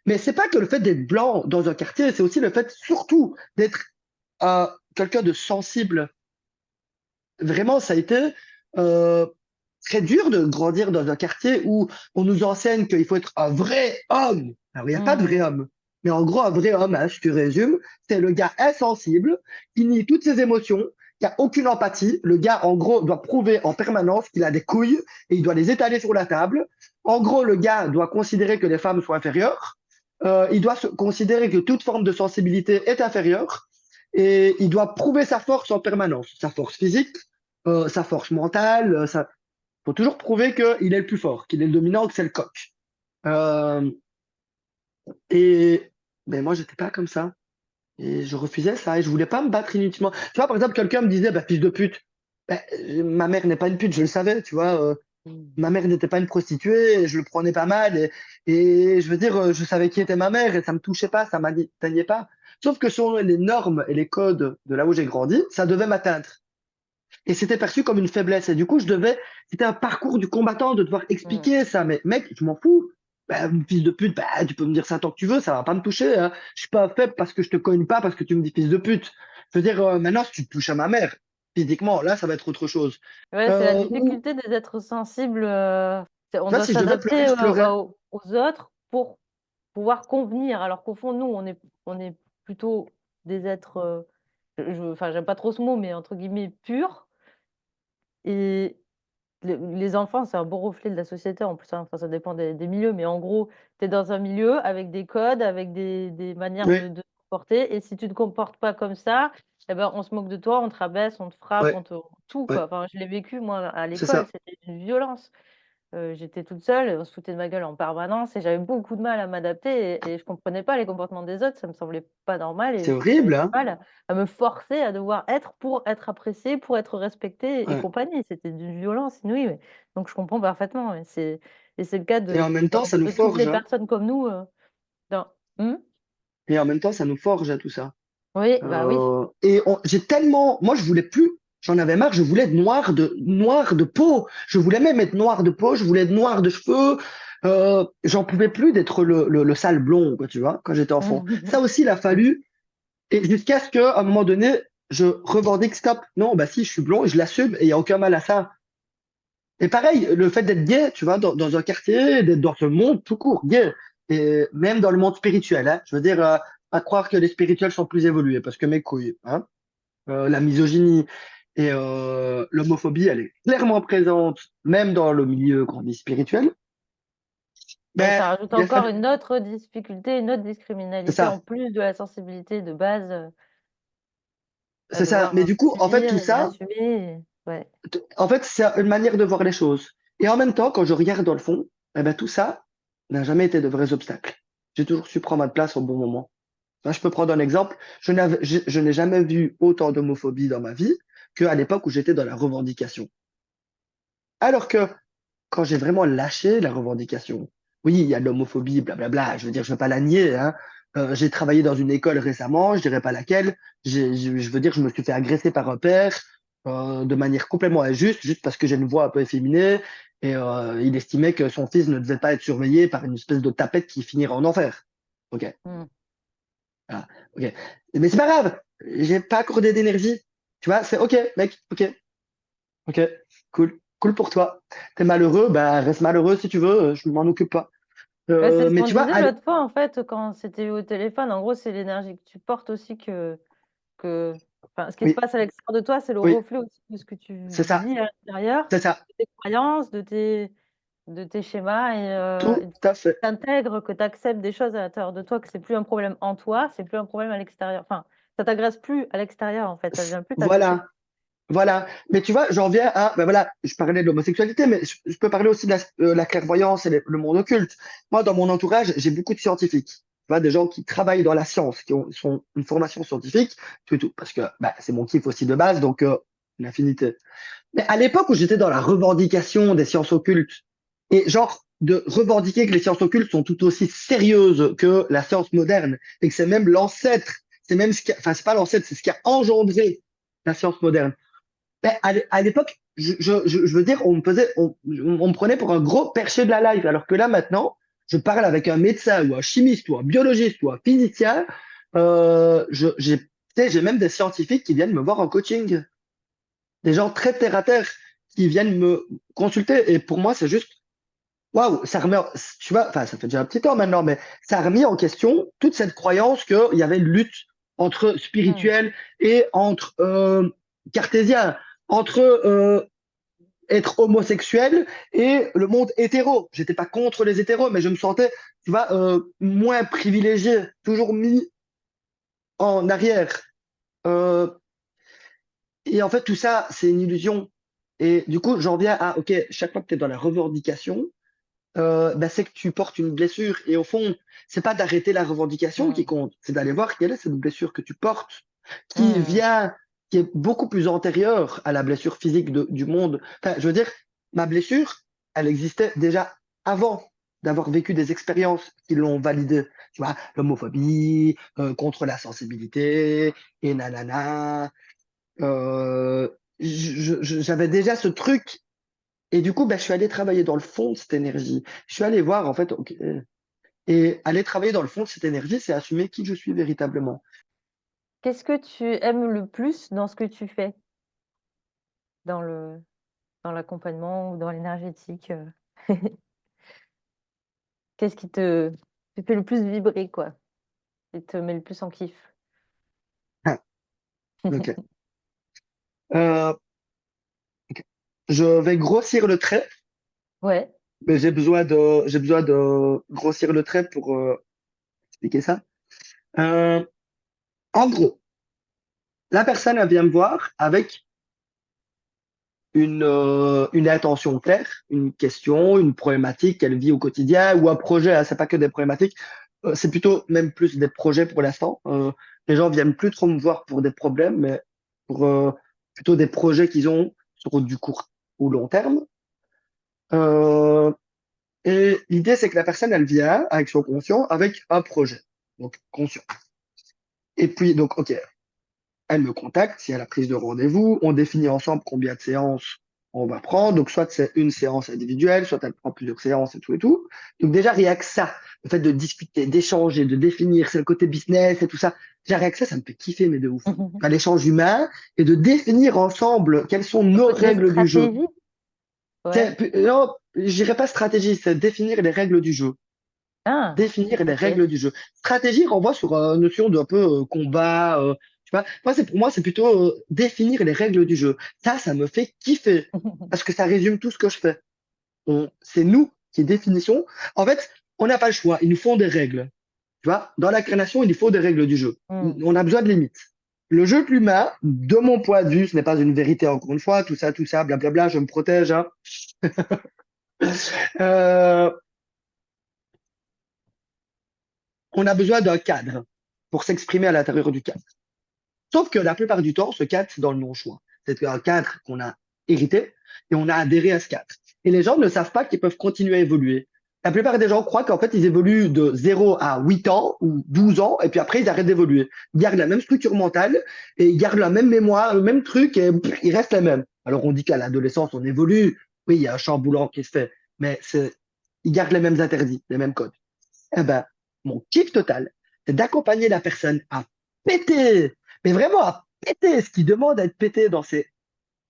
Mais c'est pas que le fait d'être blanc dans un quartier, c'est aussi le fait surtout d'être quelqu'un de sensible. Vraiment, ça a été euh, très dur de grandir dans un quartier où on nous enseigne qu'il faut être un vrai homme. Alors, il n'y a pas de vrai Mm. homme. Mais en gros, un vrai homme, hein, si tu résumes, c'est le gars insensible qui nie toutes ses émotions, qui a aucune empathie. Le gars, en gros, doit prouver en permanence qu'il a des couilles et il doit les étaler sur la table. En gros, le gars doit considérer que les femmes sont inférieures. Il doit considérer que toute forme de sensibilité est inférieure. Et il doit prouver sa force en permanence, sa force physique, sa force mentale. Faut toujours prouver qu'il est le plus fort, qu'il est le dominant, que c'est le coq. Euh, et ben moi, j'étais pas comme ça. Et je refusais ça et je voulais pas me battre inutilement. Tu vois, par exemple, quelqu'un me disait, bah, fils de pute. Ben, ma mère n'est pas une pute, je le savais, tu vois. Ma mère n'était pas une prostituée, et je le prenais pas mal. Et je veux dire, je savais qui était ma mère et ça me touchait pas, ça m'atteignait pas. Sauf que selon les normes et les codes de là où j'ai grandi, ça devait m'atteindre. Et c'était perçu comme une faiblesse. Et du coup, c'était un parcours du combattant de devoir Mm. expliquer ça. Mais mec, je m'en fous. Bah, fils de pute, bah, tu peux me dire ça tant que tu veux, ça va pas me toucher, hein. Je suis pas faible parce que je te cogne pas, parce que tu me dis fils de pute. Je veux dire, maintenant, si tu te touches à ma mère, physiquement, là, ça va être autre chose. Ouais, c'est la Ou, difficulté des êtres sensibles. On tu vois, doit si je devais pleurer, s'adapter je pleurais. aux autres pour pouvoir convenir, alors qu'au fond, nous, on est plutôt des êtres, enfin, j'aime pas trop ce mot, mais entre guillemets, purs. Et les enfants, c'est un beau reflet de la société en plus, hein. Enfin, ça dépend des milieux, mais en gros, tu es dans un milieu avec des codes, avec des manières Oui, de te comporter. Et si tu ne te comportes pas comme ça, eh ben, on se moque de toi, on te rabaisse, on te frappe, ouais, tout, ouais, quoi. Enfin, je l'ai vécu, moi, à c'est l'école, ça. c'était une violence. J'étais toute seule, on se foutait de ma gueule en permanence et j'avais beaucoup de mal à m'adapter et je comprenais pas les comportements des autres, ça me semblait pas normal et C'est j'avais horrible, du hein? mal à me forcer à devoir être pour être appréciée, pour être respectée et Ouais. compagnie. C'était d'une violence inouïe, donc je comprends parfaitement et c'est le cas Et en même temps, ça nous de toutes les forge, hein? personnes comme nous, dans mmh? Et en même temps, ça nous forge à tout ça. Oui, bah oui. J'ai tellement, moi je voulais plus, j'en avais marre, je voulais être noir de peau, je voulais même être noir de peau, je voulais être noir de cheveux, j'en pouvais plus d'être le sale blond, quoi, tu vois, quand j'étais enfant. Ça aussi, il a fallu, et jusqu'à ce qu'à un moment donné, je revendique stop. Non, bah si, je suis blond et je l'assume et il n'y a aucun mal à ça. Et pareil, le fait d'être gay, tu vois, dans un quartier, d'être dans ce monde tout court, gay, et même dans le monde spirituel, hein, je veux dire, à croire que les spirituels sont plus évolués, parce que mes couilles, hein. La misogynie et l'homophobie, elle est clairement présente, même dans le milieu qu'on dit spirituel. Ouais, Ben, ça rajoute il a encore fallu, une autre difficulté, une autre c'est discriminalité en ça, plus de la sensibilité de base à c'est ça. devoir Mais du coup, en fait, subir tout et ça, assumer. Ouais. en fait, c'est une manière de voir les choses. Et en même temps, quand je regarde dans le fond, eh ben, tout ça n'a jamais été de vrais obstacles. J'ai toujours su prendre ma place au bon moment. Enfin, je peux prendre un exemple. Je n'ai jamais vu autant d'homophobie dans ma vie qu'à l'époque où j'étais dans la revendication. Alors que quand j'ai vraiment lâché la revendication, oui, il y a de l'homophobie, blablabla, je veux dire, je ne vais pas la nier, hein. J'ai travaillé dans une école récemment, je dirais pas laquelle, je veux dire, je me suis fait agresser par un père de manière complètement injuste, juste parce que j'ai une voix un peu efféminée, et il estimait que son fils ne devait pas être surveillé par une espèce de tapette qui finirait en enfer. Ok, Mm. voilà, ok. Mais c'est pas grave, j'ai pas accordé d'énergie, tu vois, c'est ok, mec, ok, ok, cool, cool pour toi. T'es malheureux, bah reste malheureux si tu veux, je m'en occupe pas. Ouais, c'est ce Mais qu'on tu vois, disait l'autre fois, en fait, quand c'était au téléphone. En gros, c'est l'énergie que tu portes aussi que... Enfin, ce qui se oui, passe à l'extérieur de toi, c'est le oui, reflet aussi de ce que tu c'est ça, vis à l'intérieur, c'est ça, de tes croyances, de tes schémas, tout et tu à fait. t'intègres, que tu acceptes des choses à l'intérieur de toi, que c'est plus un problème en toi, c'est plus un problème à l'extérieur. Enfin, ça t'agresse plus à l'extérieur, en fait, ça vient plus t'agresser. Voilà, voilà. Mais tu vois, j'en viens à, ben voilà, je parlais de l'homosexualité, mais je peux parler aussi de la clairvoyance et le monde occulte. Moi, dans mon entourage, j'ai beaucoup de scientifiques. Tu vois, des gens qui travaillent dans la science, sont une formation scientifique, tout et tout, parce que bah, c'est mon kiff aussi de base, donc une affinité. Mais à l'époque où j'étais dans la revendication des sciences occultes, et genre de revendiquer que les sciences occultes sont tout aussi sérieuses que la science moderne, et que c'est même l'ancêtre, c'est même ce qui, enfin c'est pas l'ancêtre, c'est ce qui a engendré la science moderne. Ben, à l'époque, je veux dire, on me prenait pour un gros perché de la life, alors que là maintenant, je parle avec un médecin ou un chimiste ou un biologiste ou un physicien. Tu sais, j'ai même des scientifiques qui viennent me voir en coaching, des gens très terre à terre qui viennent me consulter. Et pour moi, c'est juste, waouh, ça remet, tu vois, enfin, ça fait déjà un petit temps maintenant, mais ça a remis en question toute cette croyance qu'il y avait une lutte entre Hmm. spirituel et entre cartésien, entre être homosexuel et le monde hétéro. J'étais pas contre les hétéros, mais je me sentais, tu vois, moins privilégié, toujours mis en arrière. Euh, et en fait, tout ça, c'est une illusion. Et du coup, j'en viens à, ok, chaque fois que tu es dans la revendication, bah, c'est que tu portes une blessure. Et au fond, c'est pas d'arrêter la revendication qui Hmm. compte, c'est d'aller voir quelle est cette blessure que tu portes, qui Hmm. vient, qui est beaucoup plus antérieure à la blessure physique du monde. Enfin, je veux dire, ma blessure, elle existait déjà avant d'avoir vécu des expériences qui l'ont validée. Tu vois, l'homophobie, contre la sensibilité, et nanana. Euh, J'avais déjà ce truc et du coup, bah, je suis allé travailler dans le fond de cette énergie. Je suis allé voir, en fait, ok, et aller travailler dans le fond de cette énergie, c'est assumer qui je suis véritablement. Qu'est-ce que tu aimes le plus dans ce que tu fais, dans le dans l'accompagnement ou dans l'énergétique? Qu'est-ce qui te fait le plus vibrer, quoi? Qui te met le plus en kiff? Ah, ok. Euh, ok. Je vais grossir le trait, Ouais. mais j'ai besoin de grossir le trait pour expliquer ça. Euh, En gros, la personne, elle vient me voir avec une intention claire, une question, une problématique qu'elle vit au quotidien ou un projet, hein, c'est pas que des problématiques, c'est plutôt même plus des projets pour l'instant. Les gens viennent plus trop me voir pour des problèmes, mais pour plutôt des projets qu'ils ont sur du court ou long terme. Euh, et l'idée, c'est que la personne, elle vient avec son conscient, avec un projet, donc conscient. Et puis, donc, ok, elle me contacte, si elle a prise de rendez-vous, on définit ensemble combien de séances on va prendre. Donc, soit c'est une séance individuelle, soit elle prend plusieurs séances et tout et tout. Donc, déjà, rien que ça, le fait de discuter, d'échanger, de définir, c'est le côté business et tout ça. Déjà, rien que ça me fait kiffer, mais de ouf. Enfin, l'échange humain et de définir ensemble quelles sont Le nos côté règles du jeu. stratégie? Ouais. Non, j'irai pas stratégie, c'est définir les règles du jeu. Ah, Définir les OK. règles du jeu. Stratégie renvoie sur une notion d'un peu combat. Tu vois. Pour moi, c'est plutôt définir les règles du jeu. Ça me fait kiffer parce que ça résume tout ce que je fais. C'est nous qui définissons. En fait, On n'a pas le choix. Ils nous font des règles. Tu vois, dans l'incarnation, il faut des règles du jeu. Mm. On a besoin de limites. Le jeu de l'humain, de mon point de vue, ce n'est pas une vérité, encore une fois, tout ça, blablabla, je me protège, hein. Euh, on a besoin d'un cadre pour s'exprimer à l'intérieur du cadre. Sauf que la plupart du temps, ce cadre, c'est dans le non-choix. C'est un cadre qu'on a hérité et on a adhéré à ce cadre. Et les gens ne savent pas qu'ils peuvent continuer à évoluer. La plupart des gens croient qu'en fait, ils évoluent de 0 à 8 ans ou 12 ans et puis après, ils arrêtent d'évoluer. Ils gardent la même structure mentale et ils gardent la même mémoire, le même truc et ils restent les mêmes. Alors, on dit qu'à l'adolescence, on évolue. Oui, il y a un chamboulant qui se fait, mais ils gardent les mêmes interdits, les mêmes codes. Eh ben, mon kiff total, c'est d'accompagner la personne à péter, mais vraiment à péter ce qui demande à être pété dans ses.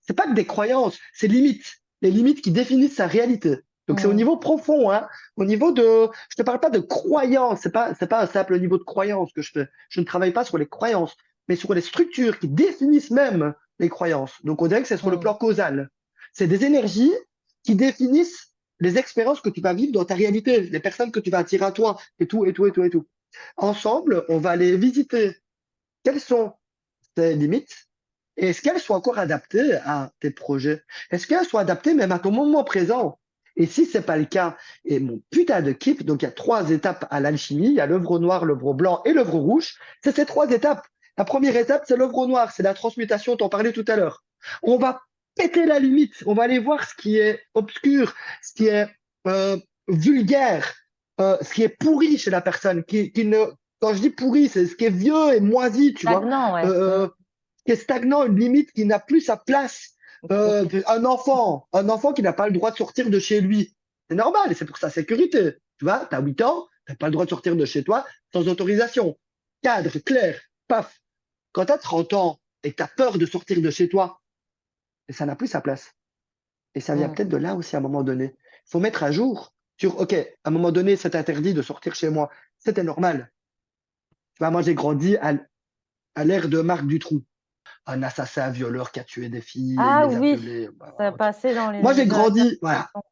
C'est pas que des croyances, c'est limites, les limites qui définissent sa réalité. Donc c'est au Mm. niveau profond, hein, au niveau de. Je te parle pas de croyances, c'est pas un simple niveau de croyance que je fais. Je ne travaille pas sur les croyances, mais sur les structures qui définissent même les croyances. Donc on dirait que c'est sur le Mm. plan causal. C'est des énergies qui définissent les expériences que tu vas vivre dans ta réalité, les personnes que tu vas attirer à toi, et tout, et tout, et tout, et tout. Ensemble, on va aller visiter quelles sont tes limites et est-ce qu'elles sont encore adaptées à tes projets? Est-ce qu'elles sont adaptées même à ton moment présent? Et si c'est pas le cas, et mon putain de kiff, donc il y a 3 étapes à l'alchimie, il y a l'œuvre noire, l'œuvre blanc et l'œuvre rouge, c'est ces 3 étapes. La première étape, c'est l'œuvre noire, c'est la transmutation, t'en parlais tout à l'heure. On va péter la limite, on va aller voir ce qui est obscur, ce qui est euh, vulgaire, ce qui est pourri chez la personne, qui ne, quand je dis pourri, c'est ce qui est vieux et moisi, tu vois. Stagnant, ouais. Euh, qui est stagnant, une limite qui n'a plus sa place. Ok. Un enfant qui n'a pas le droit de sortir de chez lui. C'est normal, c'est pour sa sécurité. Tu vois, tu as 8 ans, tu n'as pas le droit de sortir de chez toi sans autorisation. Cadre, clair, paf. Quand tu as 30 ans et que tu as peur de sortir de chez toi, ça n'a plus sa place. Et ça vient Mm. peut-être de là aussi à un moment donné. Il faut mettre à jour sur, OK, à un moment donné, c'est interdit de sortir chez moi. C'était normal. Tu vois, moi, j'ai grandi à l'ère de Marc Dutroux, un assassin, un violeur qui a tué des filles et il Ah les a oui, violées. ça passait dans les Moi, j'ai émissions à la grandi, voilà, télévision.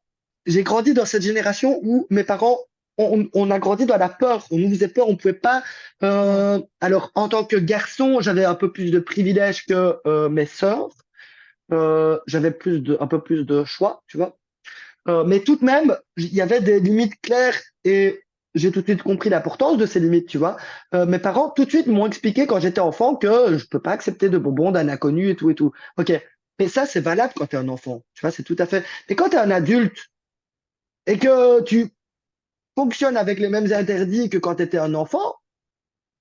j'ai grandi dans cette génération où mes parents, on a grandi dans la peur. On nous faisait peur, on pouvait pas. Mm. Alors, en tant que garçon, j'avais un peu plus de privilèges que mes sœurs. J'avais un peu plus de choix, tu vois. Mais tout de même, il y avait des limites claires et j'ai tout de suite compris l'importance de ces limites, tu vois. Mes parents, tout de suite, m'ont expliqué quand j'étais enfant que je peux pas accepter de bonbons d'un inconnu et tout et tout. Ok. Mais ça, c'est valable quand tu es un enfant. Tu vois, c'est tout à fait. Mais quand tu es un adulte et que tu fonctionnes avec les mêmes interdits que quand tu étais un enfant,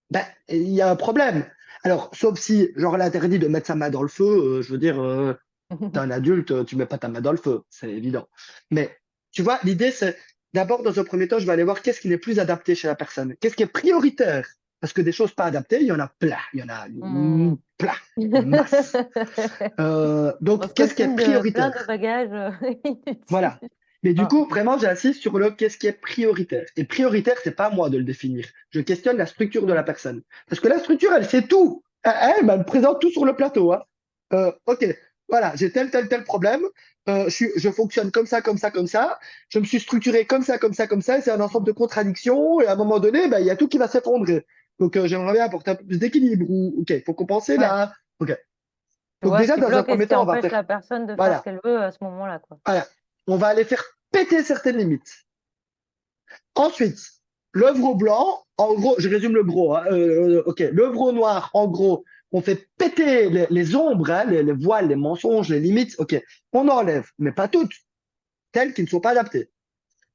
ben, il y a un problème. Alors, sauf si, genre, l'interdit de mettre sa main dans le feu, je veux dire, t'es un adulte, tu mets pas ta main dans le feu, c'est évident. Mais tu vois, l'idée, c'est d'abord, dans un premier temps, je vais aller voir qu'est-ce qui n'est plus adapté chez la personne, qu'est-ce qui est prioritaire. Parce que des choses pas adaptées, il y en a plein, il y en a Mm. plein, en masse. On Donc, se qu'est-ce qui est costume de plein de prioritaire? bagages Voilà. inutiles. Mais du Ah. coup, vraiment, j'insiste sur le qu'est-ce qui est prioritaire. Et prioritaire, c'est pas à moi de le définir. Je questionne la structure de la Mm. personne. Parce que la structure, elle sait tout. Elle me présente tout sur le plateau, hein. Ok, voilà, j'ai tel problème. Je fonctionne comme ça, comme ça, comme ça. Je me suis structuré comme ça, comme ça, comme ça. Et c'est un ensemble Mm. de contradictions. Et à un moment donné, ben, il y a tout qui va s'effondrer. Donc, j'aimerais bien apporter un peu plus d'équilibre. Ou, ok, il faut compenser Ouais. là. Ok. Tu Donc, vois ce déjà, qui dans un bloque et ce premier qui temps, on va empêche faire. la personne de faire ce Voilà, qu'elle veut à ce moment-là, quoi. voilà. On va aller faire péter certaines limites. Ensuite, l'œuvre blanc, en gros, je résume le gros, hein, ok, l'œuvre noir, en gros, on fait péter les ombres, hein, les voiles, les mensonges, les limites, ok, on enlève, mais pas toutes, telles qui ne sont pas adaptées.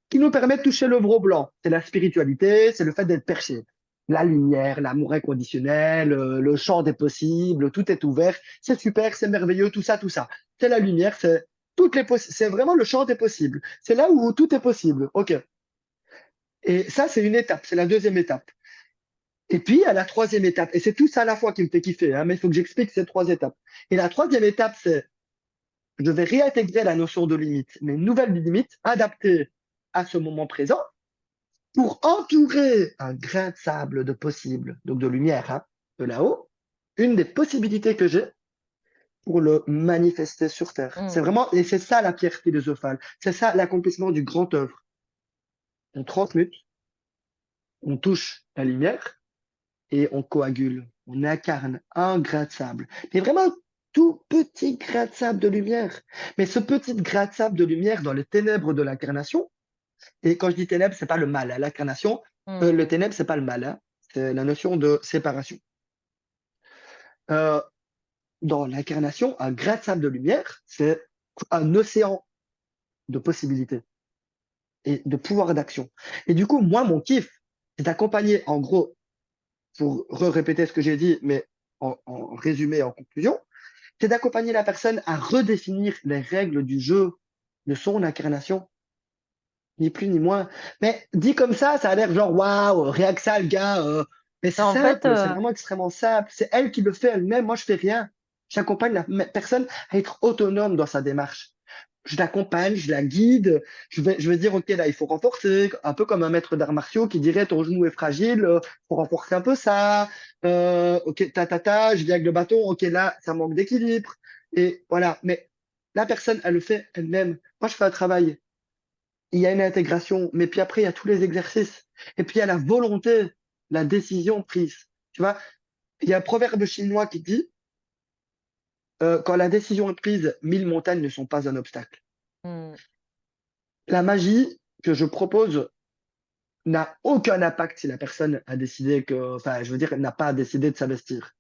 Qui nous permet de toucher l'œuvre blanc, c'est la spiritualité, c'est le fait d'être perché. La lumière, l'amour inconditionnel, le champ des possibles, tout est ouvert, c'est super, c'est merveilleux, tout ça, tout ça. C'est la lumière, c'est vraiment le champ des possibles. C'est là où tout est possible. Ok. Et ça, c'est une étape, c'est la deuxième étape. Et puis, à la troisième étape, et c'est tout ça à la fois qui me fait kiffer, hein, mais il faut que j'explique ces 3 étapes. Et la troisième étape, c'est je vais réintégrer la notion de limite, mais une nouvelle limite adaptée à ce moment présent pour entourer un grain de sable de possible, donc de lumière, hein, de là-haut, une des possibilités que j'ai pour le manifester sur Terre. C'est Mm. vraiment, et c'est ça la pierre philosophale, c'est ça l'accomplissement du grand œuvre. On transmute, on touche la lumière et on coagule. On incarne un grain de sable. Mais vraiment un tout petit grain de sable de lumière. Mais ce petit grain de sable de lumière dans les ténèbres de l'incarnation, et quand je dis ténèbres, c'est pas le mal, hein. L'incarnation, le Hmm. ténèbre, c'est pas le mal, hein. C'est la notion de séparation. Euh, dans l'incarnation, un grain de sable de lumière, c'est un océan de possibilités et de pouvoir d'action. Et du coup, moi, mon kiff, c'est d'accompagner, en gros, pour répéter ce que j'ai dit, mais en résumé, en conclusion, c'est d'accompagner la personne à redéfinir les règles du jeu de son incarnation, ni plus ni moins. Mais dit comme ça a l'air genre waouh, rien que ça, le gars. Mais c'est En fait, simple, c'est vraiment extrêmement simple. C'est elle qui le fait elle-même. Moi, je fais rien. J'accompagne la personne à être autonome dans sa démarche. Je l'accompagne, je la guide. Je vais dire, OK, là, il faut renforcer. Un peu comme un maître d'arts martiaux qui dirait, ton genou est fragile, faut renforcer un peu ça. OK, je viens avec le bâton. OK, là, ça manque d'équilibre. Et voilà. Mais la personne, elle le fait elle-même. Moi, je fais un travail, il y a une intégration, mais puis après, il y a tous les exercices. Et puis, il y a la volonté, la décision prise. Tu vois, il y a un proverbe chinois qui dit, quand la décision est prise, 1000 montagnes ne sont pas un obstacle. hmm. La magie que je propose n'a aucun impact si la personne a décidé que, enfin, je veux dire, n'a pas décidé de s'investir.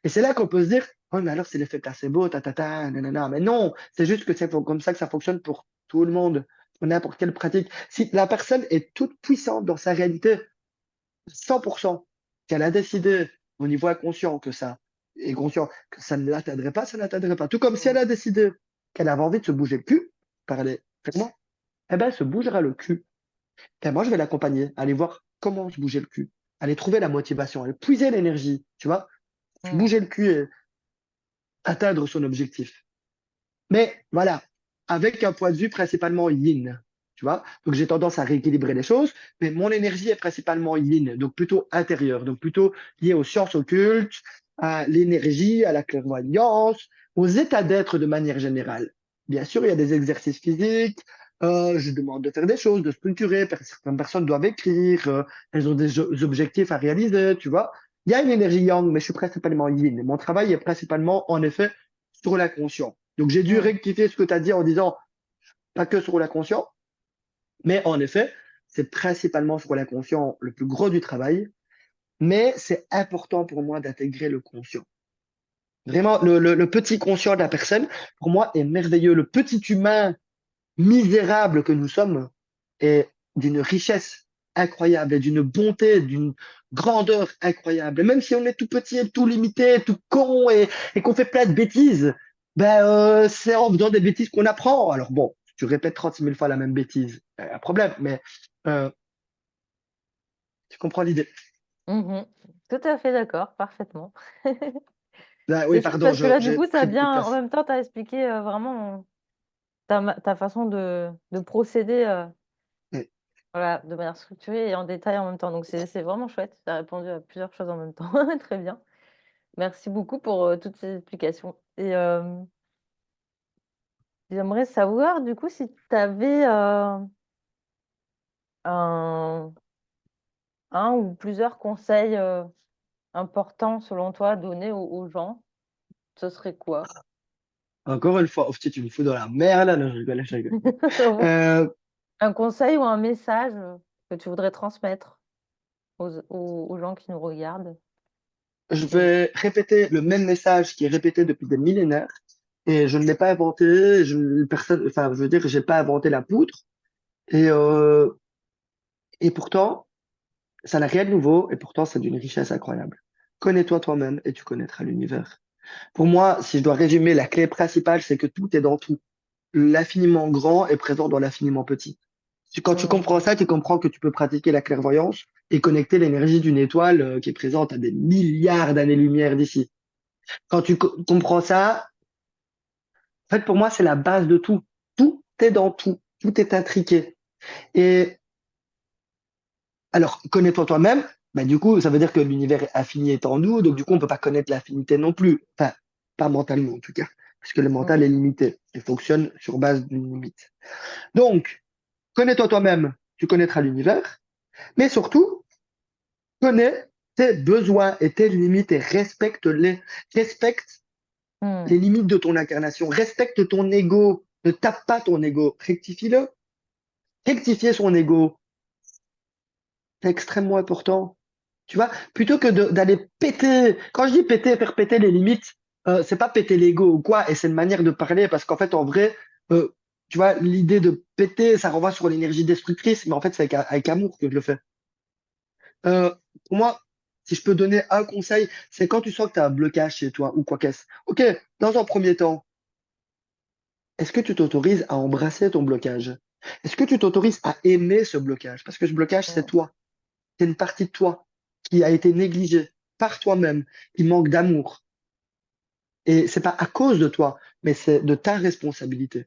Et c'est là qu'on peut se dire, oh, mais alors c'est l'effet placebo, nanana. Mais non, c'est juste que c'est comme ça que ça fonctionne pour tout le monde, pour n'importe quelle pratique. Si la personne est toute puissante dans sa réalité, 100%, qu'elle a décidé au niveau inconscient que ça est conscient que ça ne l'atteindrait pas, ça ne l'atteindrait pas. Tout comme si elle a décidé qu'elle avait envie de se bouger le cul, parler clairement, eh ben, elle se bougera le cul. Et moi, je vais l'accompagner, aller voir comment se bouger le cul, aller trouver la motivation, aller puiser l'énergie, tu vois, se Hmm. bouger le cul et atteindre son objectif. Mais voilà, avec un point de vue principalement yin, tu vois. Donc j'ai tendance à rééquilibrer les choses, mais mon énergie est principalement yin, donc plutôt intérieure, donc plutôt liée aux sciences occultes, à l'énergie, à la clairvoyance, aux états d'être de manière générale. Bien sûr, il y a des exercices physiques, je demande de faire des choses, de structurer, certaines personnes doivent écrire, elles ont des objectifs à réaliser, tu vois. Il y a une énergie yang, mais je suis principalement yin. Mon travail est principalement, en effet, sur la conscience. Donc j'ai dû Hmm. rectifier ce que tu as dit en disant pas que sur la conscience, mais en effet, c'est principalement sur la conscience le plus gros du travail, mais c'est important pour moi d'intégrer le conscient. Vraiment, le petit conscient de la personne, pour moi, est merveilleux. Le petit humain misérable que nous sommes est d'une richesse incroyable et d'une bonté, d'une grandeur incroyable. Et même si on est tout petit, tout limité, tout con et qu'on fait plein de bêtises, ben, c'est en faisant des bêtises qu'on apprend. Alors bon, si tu répètes 36 000 fois la même bêtise, un problème, mais euh, tu comprends l'idée. Mhm. Tout à fait d'accord, parfaitement. Ah, oui, C'est chouette pardon, parce que là, du j'ai coup, ça a pris beaucoup de bien, en place. même temps, tu as expliqué vraiment ta façon de procéder Oui. voilà, de manière structurée et en détail en même temps. Donc, c'est vraiment chouette. Tu as répondu à plusieurs choses en même temps. Très bien. Merci beaucoup pour toutes ces explications. Et j'aimerais savoir, du coup, si tu avais un, un ou plusieurs conseils importants, selon toi, à donner aux gens, ce serait quoi? Encore une fois, oh, tu me fous dans la merde, là, non, je rigole, je rigole. Euh, Un conseil ou un message que tu voudrais transmettre aux gens qui nous regardent? je Et- vais répéter le même message qui est répété depuis des millénaires. Et je ne l'ai pas inventé, personne, enfin, je veux dire, j'ai pas inventé la poudre. Et, euh, et pourtant, ça n'a rien de nouveau, et pourtant, c'est d'une richesse incroyable. Connais-toi toi-même et tu connaîtras l'univers. Pour moi, si je dois résumer, la clé principale, c'est que tout est dans tout. L'infiniment grand est présent dans l'infiniment petit. Quand tu comprends Mhm. ça, tu comprends que tu peux pratiquer la clairvoyance et connecter l'énergie d'une étoile qui est présente à des milliards d'années-lumière d'ici. Quand tu comprends ça, en fait, pour moi, c'est la base de tout. Tout est dans tout. Tout est intriqué. Et alors, connais-toi toi-même, bah, du coup, ça veut dire que l'univers infini est en nous, donc du coup, on peut pas connaître l'infinité non plus. Enfin, pas mentalement en tout cas, puisque le mental est Mhm. limité et fonctionne sur base d'une limite. Donc, connais-toi toi-même, tu connaîtras l'univers, mais surtout, Connais tes besoins et tes limites et respecte-les. Respecte les Hmm. limites de ton incarnation. Respecte ton ego. Ne tape pas ton ego. Rectifie-le. Rectifier son ego, c'est extrêmement important. Tu vois, plutôt que d'aller péter. Quand je dis péter, faire péter les limites, c'est pas péter l'ego ou quoi, et c'est une manière de parler parce qu'en fait, en vrai, euh, tu vois, l'idée de péter, ça renvoie sur l'énergie destructrice, mais en fait, c'est avec amour que je le fais. Euh, pour moi, si je peux donner un conseil, c'est quand tu sens que tu as un blocage chez toi ou quoi qu'est-ce. Ok, dans un premier temps, est-ce que tu t'autorises à embrasser ton blocage? Est-ce que tu t'autorises à aimer ce blocage? Parce que ce blocage, c'est Hmm. toi. C'est une partie de toi qui a été négligée par toi-même, qui manque d'amour. Et c'est pas à cause de toi, mais c'est de ta responsabilité.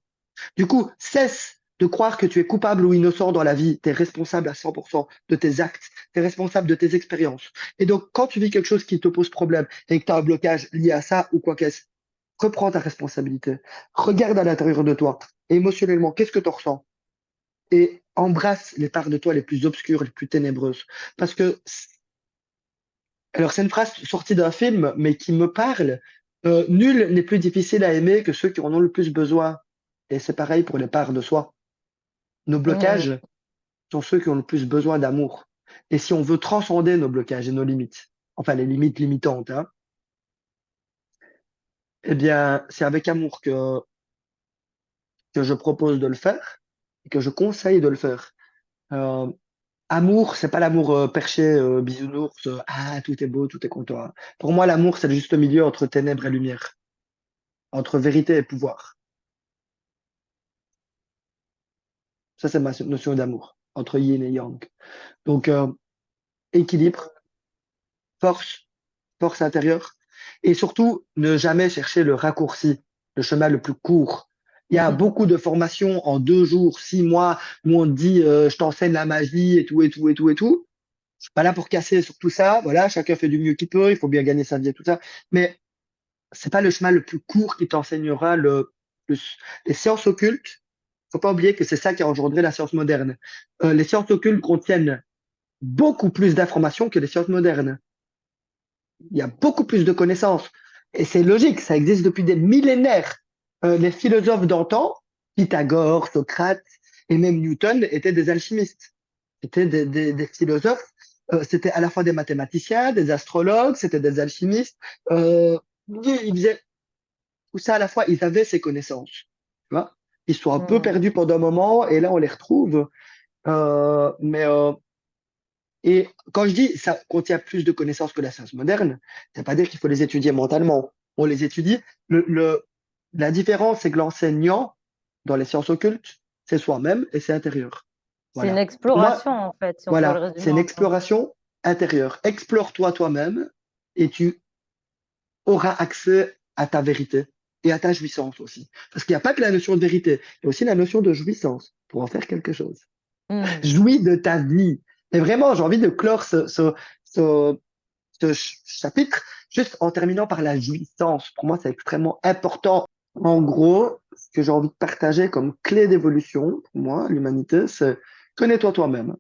Du coup, cesse de croire que tu es coupable ou innocent dans la vie. Tu es responsable à 100% de tes actes. Tu es responsable de tes expériences. Et donc, quand tu vis quelque chose qui te pose problème et que tu as un blocage lié à ça ou quoi qu'est-ce, reprends ta responsabilité. Regarde à l'intérieur de toi. Émotionnellement, qu'est-ce que tu ressens? Et embrasse les parts de toi les plus obscures, les plus ténébreuses. Parce que alors, c'est une phrase sortie d'un film, mais qui me parle. Nul n'est plus difficile à aimer que ceux qui en ont le plus besoin. Et c'est pareil pour les parts de soi. Nos Hmm. blocages sont ceux qui ont le plus besoin d'amour. Et si on veut transcender nos blocages et nos limites, enfin les limites limitantes, hein, eh bien, c'est avec amour que je propose de le faire et que je conseille de le faire. Euh, Amour, c'est pas l'amour perché, bisounours, ah, tout est beau, tout est content. Pour moi, l'amour, c'est le juste milieu entre ténèbres et lumière, entre vérité et pouvoir. Ça, c'est ma notion d'amour, entre yin et yang. Donc, équilibre, force, force intérieure, et surtout, ne jamais chercher le raccourci, le chemin le plus court. Il y a beaucoup de formations en 2 jours, 6 mois, où on te dit, je t'enseigne la magie et tout, et tout, et tout, et tout. Je suis pas là pour casser sur tout ça. Voilà, chacun fait du mieux qu'il peut, il faut bien gagner sa vie et tout ça. Mais c'est pas le chemin le plus court qui t'enseignera le- les sciences occultes. Faut pas oublier que c'est ça qui a engendré la science moderne. Les sciences occultes contiennent beaucoup plus d'informations que les sciences modernes. Il y a beaucoup plus de connaissances. Et c'est logique, ça existe depuis des millénaires. Les philosophes d'antan, Pythagore, Socrate et même Newton, étaient des alchimistes. C'était des philosophes. C'était à la fois des mathématiciens, des astrologues, c'était des alchimistes. Ils faisaient tout ça à la fois. Ils avaient ces connaissances. Tu vois, ils sont un peu Hmm. perdus pendant un moment et là on les retrouve. Mais et quand je dis ça contient plus de connaissances que la science moderne, c'est pas dire qu'il faut les étudier mentalement. On les étudie. La différence, c'est que l'enseignant dans les sciences occultes, c'est soi-même et c'est intérieur. C'est une Voilà. Pour moi, exploration, en fait, si on peut le voilà, c'est résumer une en ça. exploration intérieure. Explore-toi toi-même et tu auras accès à ta vérité et à ta jouissance aussi. Parce qu'il n'y a pas que la notion de vérité, il y a aussi la notion de jouissance pour en faire quelque chose. Hmm. Jouis de ta vie. Et vraiment, j'ai envie de clore ce, chapitre juste en terminant par la jouissance. Pour moi, c'est extrêmement important. En gros, ce que j'ai envie de partager comme clé d'évolution, pour moi, l'humanité, c'est connais-toi toi-même.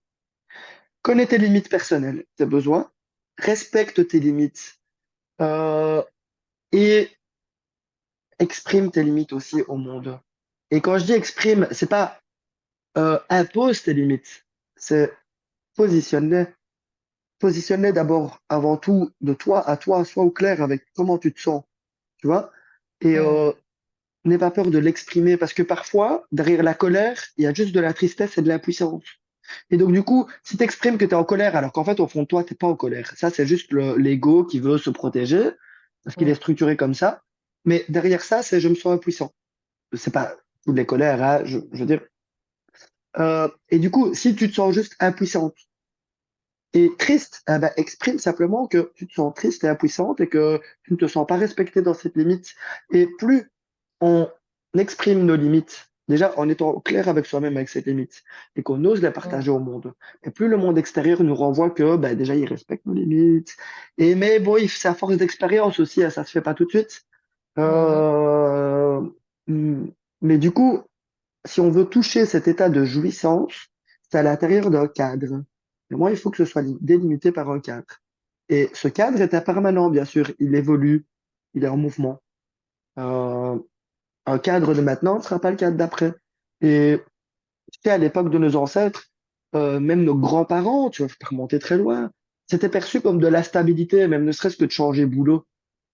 Connais tes limites personnelles, tes besoins, respecte tes limites euh, et exprime tes limites aussi au monde. Et quand je dis exprime, c'est pas impose tes limites, c'est positionne-les. Positionne-les d'abord, avant tout, de toi à toi, sois au clair avec comment tu te sens, tu vois. Et Hmm. n'aie pas peur de l'exprimer parce que parfois, derrière la colère, il y a juste de la tristesse et de l'impuissance. Et donc, du coup, si tu exprimes que tu es en colère, alors qu'en fait, au fond de toi, tu pas en colère, ça, c'est juste l'ego qui veut se protéger parce qu'il est Hmm. structuré comme ça. Mais derrière ça, c'est je me sens impuissant. C'est pas toutes les colères, hein, je veux dire. Et du coup, si tu te sens juste impuissante et triste, eh ben, exprime simplement que tu te sens triste et impuissante et que tu ne te sens pas respecté dans cette limite. Et plus on exprime nos limites, déjà en étant clair avec soi-même avec ses limites, et qu'on ose les Hmm. partager au monde, et plus le monde extérieur nous renvoie que ben, déjà il respecte nos limites. Et mais bon, c'est à force d'expérience aussi, hein, ça se fait pas tout de suite. Hmm. Euh, hmm, mais du coup, si on veut toucher cet état de jouissance, c'est à l'intérieur d'un cadre. Mais moi, il faut que ce soit délimité par un cadre. Et ce cadre est impermanent, bien sûr. Il évolue, il est en mouvement. Euh, un cadre de maintenant ne sera pas le cadre d'après. Et tu sais, à l'époque de nos ancêtres, même nos grands-parents, tu vois, faut pas remonter très loin, c'était perçu comme de la stabilité, même ne serait-ce que de changer de boulot.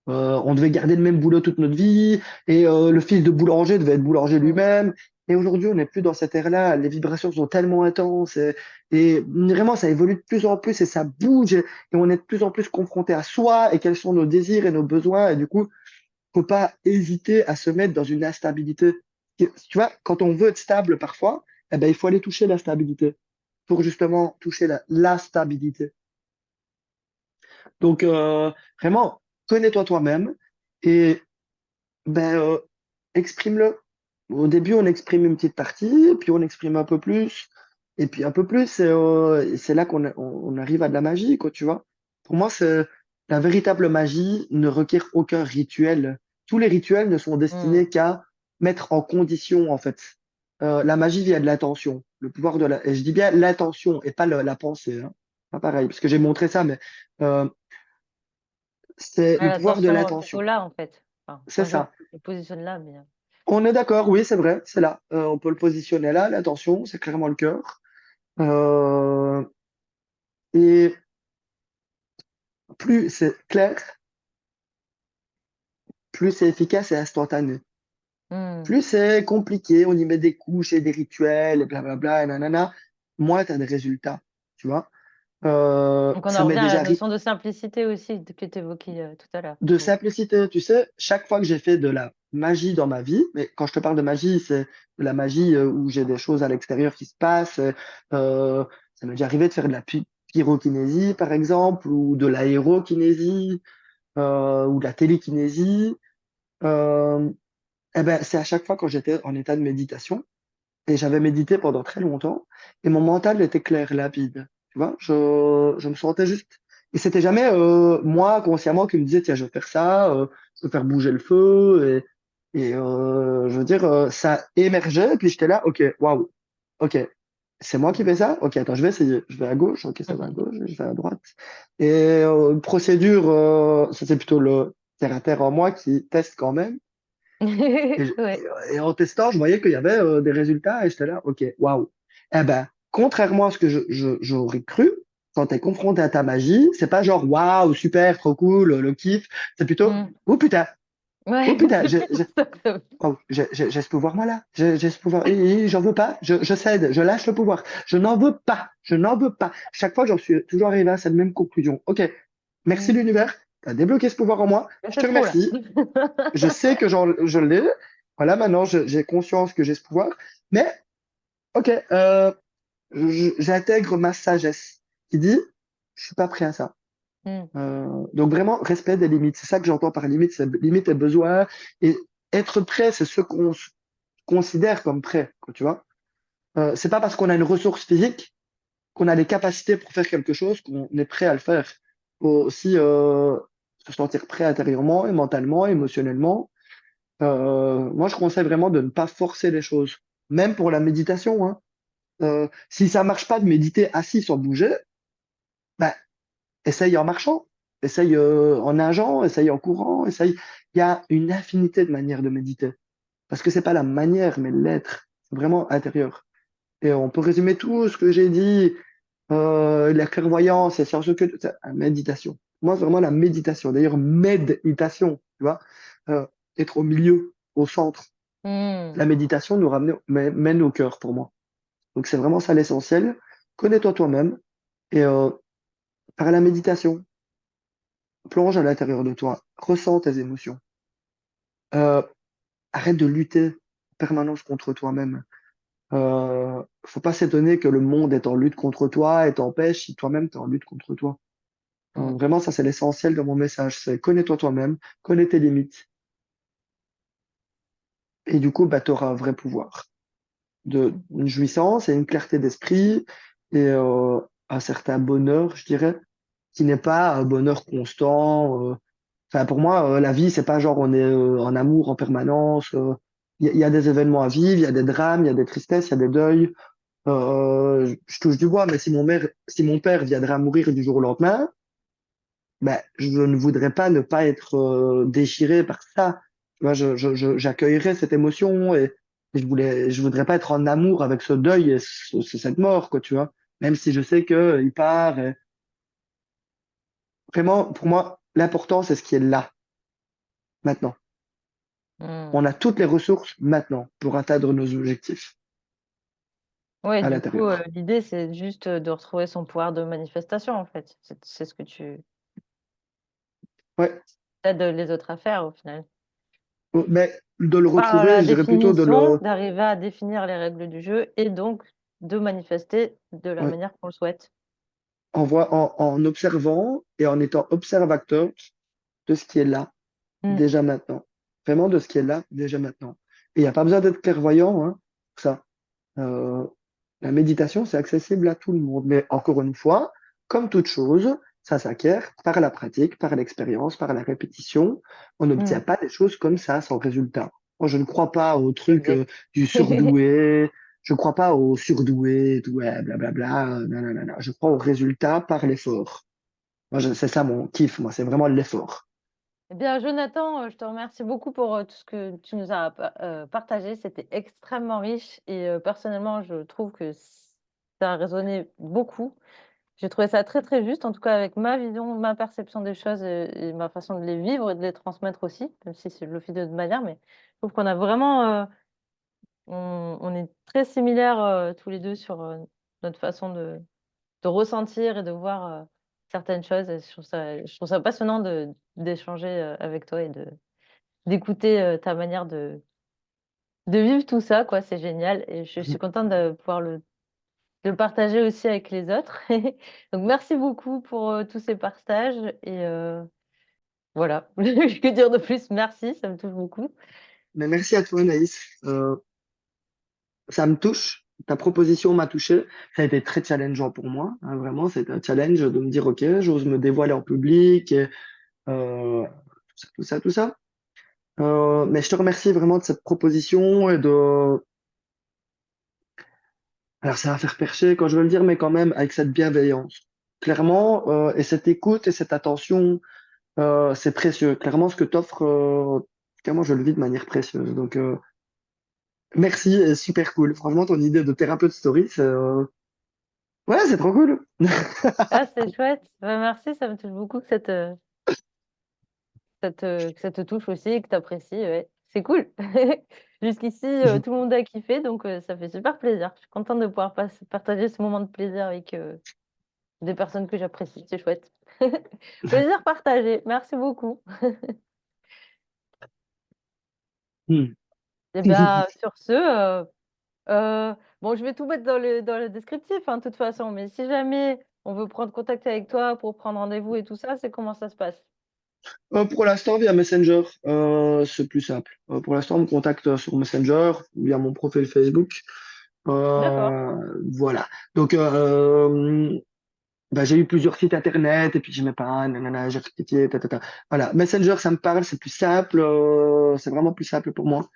On devait garder le même boulot toute notre vie, et le fils de boulanger devait être boulanger Mm. lui-même. Et aujourd'hui, on n'est plus dans cette ère-là. Les vibrations sont tellement intenses, et vraiment, ça évolue de plus en plus, et ça bouge, et on est de plus en plus confronté à soi, et quels sont nos désirs et nos besoins. Et du coup, faut pas hésiter à se mettre dans une instabilité. Tu vois, quand on veut être stable parfois, eh ben, il faut aller toucher la stabilité pour justement toucher la stabilité. Donc, vraiment, connais-toi toi-même et ben, exprime-le. Au début, on exprime une petite partie, puis on exprime un peu plus, et puis un peu plus, et c'est là qu'on arrive à de la magie, quoi, tu vois. Pour moi, la véritable magie ne requiert aucun rituel. Tous les rituels ne sont Mm. destinés qu'à mettre en condition, en fait. La magie vient de l'attention, le pouvoir de la, et je dis bien l'attention et pas la pensée, hein. Pas pareil, parce que j'ai montré ça, mais euh, c'est Ouais, le pouvoir de l'attention plutôt l'attention. là, en fait. Enfin, C'est moi, je ça. le positionne là, mais. On est d'accord, oui, c'est vrai, c'est là. On peut le positionner là, l'attention, c'est clairement le cœur. Euh, et plus c'est clair, plus c'est efficace et instantané. Mm. Plus c'est compliqué, on y met des couches et des rituels, et blablabla, et nanana, moins tu as des résultats, tu vois. Donc, on Ça en m'est revient à déjà la arrivé notion de simplicité aussi que tu évoquais tout à l'heure, du de coup. simplicité, tu sais, chaque fois que j'ai fait de la magie dans ma vie, mais quand je te parle de magie, c'est de la magie où j'ai des choses à l'extérieur qui se passent. Ça m'est déjà arrivé de faire de la pyrokinésie, par exemple, ou de l'aérokinésie, ou de la télékinésie. Euh, eh ben, c'est à chaque fois quand j'étais en état de méditation, et j'avais médité pendant très longtemps, et mon mental était clair, limpide. Tu vois, je me sentais juste. Et c'était jamais moi, consciemment, qui me disais, tiens, je vais faire ça, je vais faire bouger le feu, et je veux dire, ça émergeait, et puis j'étais là, ok, waouh, ok, c'est moi qui fais ça? Ok, attends, je vais essayer. Je vais à gauche, ok, ça va à gauche, je vais à droite. Et procédure, ça c'est plutôt le terre à terre en moi qui teste quand même. Et, Ouais. et en testant, je voyais qu'il y avait des résultats et j'étais là, ok, waouh. Eh ben, contrairement à ce que j'aurais cru, quand tu es confronté à ta magie, c'est pas genre waouh, super, trop cool, le kiff. C'est plutôt, Mm. oh Ouais, putain, c'est plutôt ça que ça. oh, j'ai ce pouvoir-moi là. J'ai ce pouvoir. J'en veux pas. Je cède. Je lâche le pouvoir. Je n'en veux pas. Je n'en veux pas. Chaque fois, j'en suis toujours arrivé à cette même conclusion. Ok, merci Mm. l'univers. Tu as débloqué ce pouvoir en moi. Mais Je c'est te trop là. remercie. Je sais que je l'ai. Voilà, maintenant, j'ai conscience que j'ai ce pouvoir. Mais, ok, j'intègre ma sagesse qui dit, je suis pas prêt à ça. Mm. Donc vraiment, respect des limites. C'est ça que j'entends par limite, c'est limite et besoin. Et être prêt, c'est ce qu'on considère comme prêt, quoi, tu vois. C'est pas parce qu'on a une ressource physique qu'on a les capacités pour faire quelque chose qu'on est prêt à le faire. Faut aussi se sentir prêt intérieurement et mentalement, émotionnellement. Moi, je conseille vraiment de ne pas forcer les choses, même pour la méditation, hein. Si ça marche pas de méditer assis sans bouger, bah, essaye en marchant, essaye en nageant, essaye en courant, essaye. Il y a une infinité de manières de méditer. Parce que c'est pas la manière, mais l'être. C'est vraiment intérieur. Et on peut résumer tout ce que j'ai dit, la clairvoyance, la science occulte, la méditation. Moi, c'est vraiment la méditation. D'ailleurs, méditation, tu vois, euh, être au milieu, au centre. Mm. La méditation nous mène au cœur pour moi. Donc, c'est vraiment ça l'essentiel. Connais-toi toi-même et par la méditation, plonge à l'intérieur de toi, ressens tes émotions. Euh, Arrête de lutter en permanence contre toi-même. Faut pas s'étonner que le monde est en lutte contre toi et t'empêche si toi-même t'es en lutte contre toi. Mm. Vraiment, ça, c'est l'essentiel de mon message. C'est connais-toi toi-même, connais tes limites. Et du coup, bah, tu auras un vrai pouvoir une jouissance et une clarté d'esprit et un certain bonheur, je dirais, qui n'est pas un bonheur constant. Enfin, pour moi, la vie, c'est pas genre on est en amour en permanence. Il y a des événements à vivre, il y a des drames, il y a des tristesses, il y a des deuils. Je touche du bois, mais si mon père viendrait à mourir du jour au lendemain, ben, je ne voudrais pas ne pas être déchiré par ça. Tu vois, j'accueillerais cette émotion et je voudrais pas être en amour avec ce deuil et cette mort, quoi, tu vois. Même si je sais que il part. Vraiment, pour moi, l'important, c'est ce qui est là, maintenant. Hmm. On a toutes les ressources maintenant pour atteindre nos objectifs Ouais, à du coup, l'intérieur. l'idée, c'est juste de retrouver son pouvoir de manifestation, en fait. C'est ce que tu Ouais, aides les autres à faire, au final. mais de le Par retrouver, la je dirais plutôt de définition, le, d'arriver à définir les règles du jeu et donc de manifester de la ouais, manière qu'on le souhaite. en observant et en étant observateur de ce qui est là, Hmm. déjà maintenant. Vraiment de ce qui est là, déjà maintenant. Et il n'y a pas besoin d'être clairvoyant, hein, pour ça. Euh, la méditation, c'est accessible à tout le monde. Mais encore une fois, comme toute chose, ça s'acquiert par la pratique, par l'expérience, par la répétition. On Hmm. n'obtient pas des choses comme ça sans résultat. Moi, je ne crois pas au truc Exact. du surdoué. Je ne crois pas au surdoué, tout, ouais, blablabla. Non, non, non, non. Je crois au résultat par l'effort. Moi, c'est ça mon kiff, moi, c'est vraiment l'effort. Eh bien, Jonathan, je te remercie beaucoup pour tout ce que tu nous as partagé. C'était extrêmement riche et personnellement, je trouve que ça a résonné beaucoup. J'ai trouvé ça très, très juste, en tout cas avec ma vision, ma perception des choses et ma façon de les vivre et de les transmettre aussi, même si je le fais d'autres manières, mais je trouve qu'on a vraiment, on est très similaires tous les deux sur notre façon de ressentir et de voir certaines choses. Et je trouve ça passionnant d'échanger avec toi et d'écouter ta manière de vivre tout ça, quoi. C'est génial et je suis contente de pouvoir le partager aussi avec les autres. Donc merci beaucoup pour, tous ces partages et voilà. Que dire de plus? Merci, ça me touche beaucoup. Mais merci à toi, Naïs. Ça me touche. Ta proposition m'a touché. Ça a été très challengeant pour moi, hein, vraiment. C'est un challenge de me dire, OK, j'ose me dévoiler en public, et, tout ça, tout ça. Mais je te remercie vraiment de cette proposition et de. Alors, ça va faire percher quand je veux le dire, mais quand même avec cette bienveillance. Clairement, et cette écoute et cette attention, c'est précieux. Clairement, ce que t'offres, clairement, je le vis de manière précieuse. Donc, merci et super cool. Franchement, ton idée de thérapeute story, ouais, c'est trop cool. Ah, c'est chouette. Bah, merci, ça me touche beaucoup que que ça te touche aussi et que tu apprécies, ouais. C'est cool. Jusqu'ici, tout le monde a kiffé, donc ça fait super plaisir. Je suis contente de pouvoir partager ce moment de plaisir avec, des personnes que j'apprécie, c'est chouette. Plaisir partagé, merci beaucoup. Hmm. Et ben, sur ce, bon, je vais tout mettre dans le descriptif, hein, de toute façon, mais si jamais on veut prendre contact avec toi pour prendre rendez-vous et tout ça, c'est comment ça se passe? Pour l'instant, via Messenger, c'est plus simple. Pour l'instant, on me contacte sur Messenger, via mon profil Facebook. D'accord. Voilà. Donc, bah, j'ai eu plusieurs sites internet et puis je mets pas, nanana, j'ai rectifié, ta. Voilà. Messenger, ça me parle, c'est plus simple, c'est vraiment plus simple pour moi.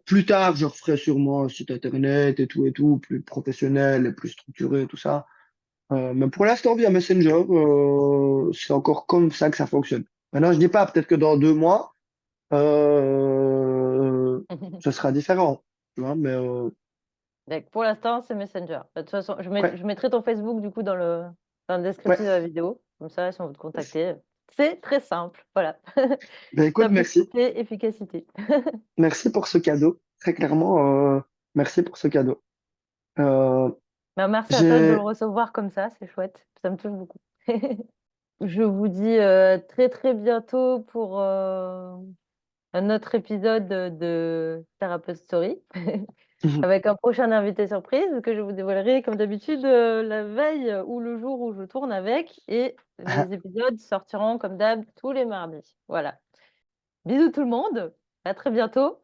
Plus tard, je referai sûrement un site internet et tout, plus professionnel et plus structuré, tout ça. Mais pour l'instant, via Messenger, c'est encore comme ça que ça fonctionne. Maintenant, je dis pas, peut-être que dans 2 mois, ce sera différent. Tu vois, mais Donc, pour l'instant, c'est Messenger. De toute façon, ouais, je mettrai ton Facebook du coup dans le ouais. descriptif de la vidéo. Comme ça, si on veut te contacter, c'est très simple. Voilà. Ben écoute, merci. Simplicité, efficacité. Merci pour ce cadeau. Très clairement, merci pour ce cadeau. Euh, Ben, merci à toi de le j'ai... recevoir comme ça, c'est chouette. Ça me touche beaucoup. Je vous dis très très bientôt pour un autre épisode de Thérapeute Story avec un prochain invité surprise que je vous dévoilerai comme d'habitude la veille ou le jour où je tourne avec et les épisodes sortiront comme d'hab tous les mardis. Voilà. Bisous tout le monde, à très bientôt.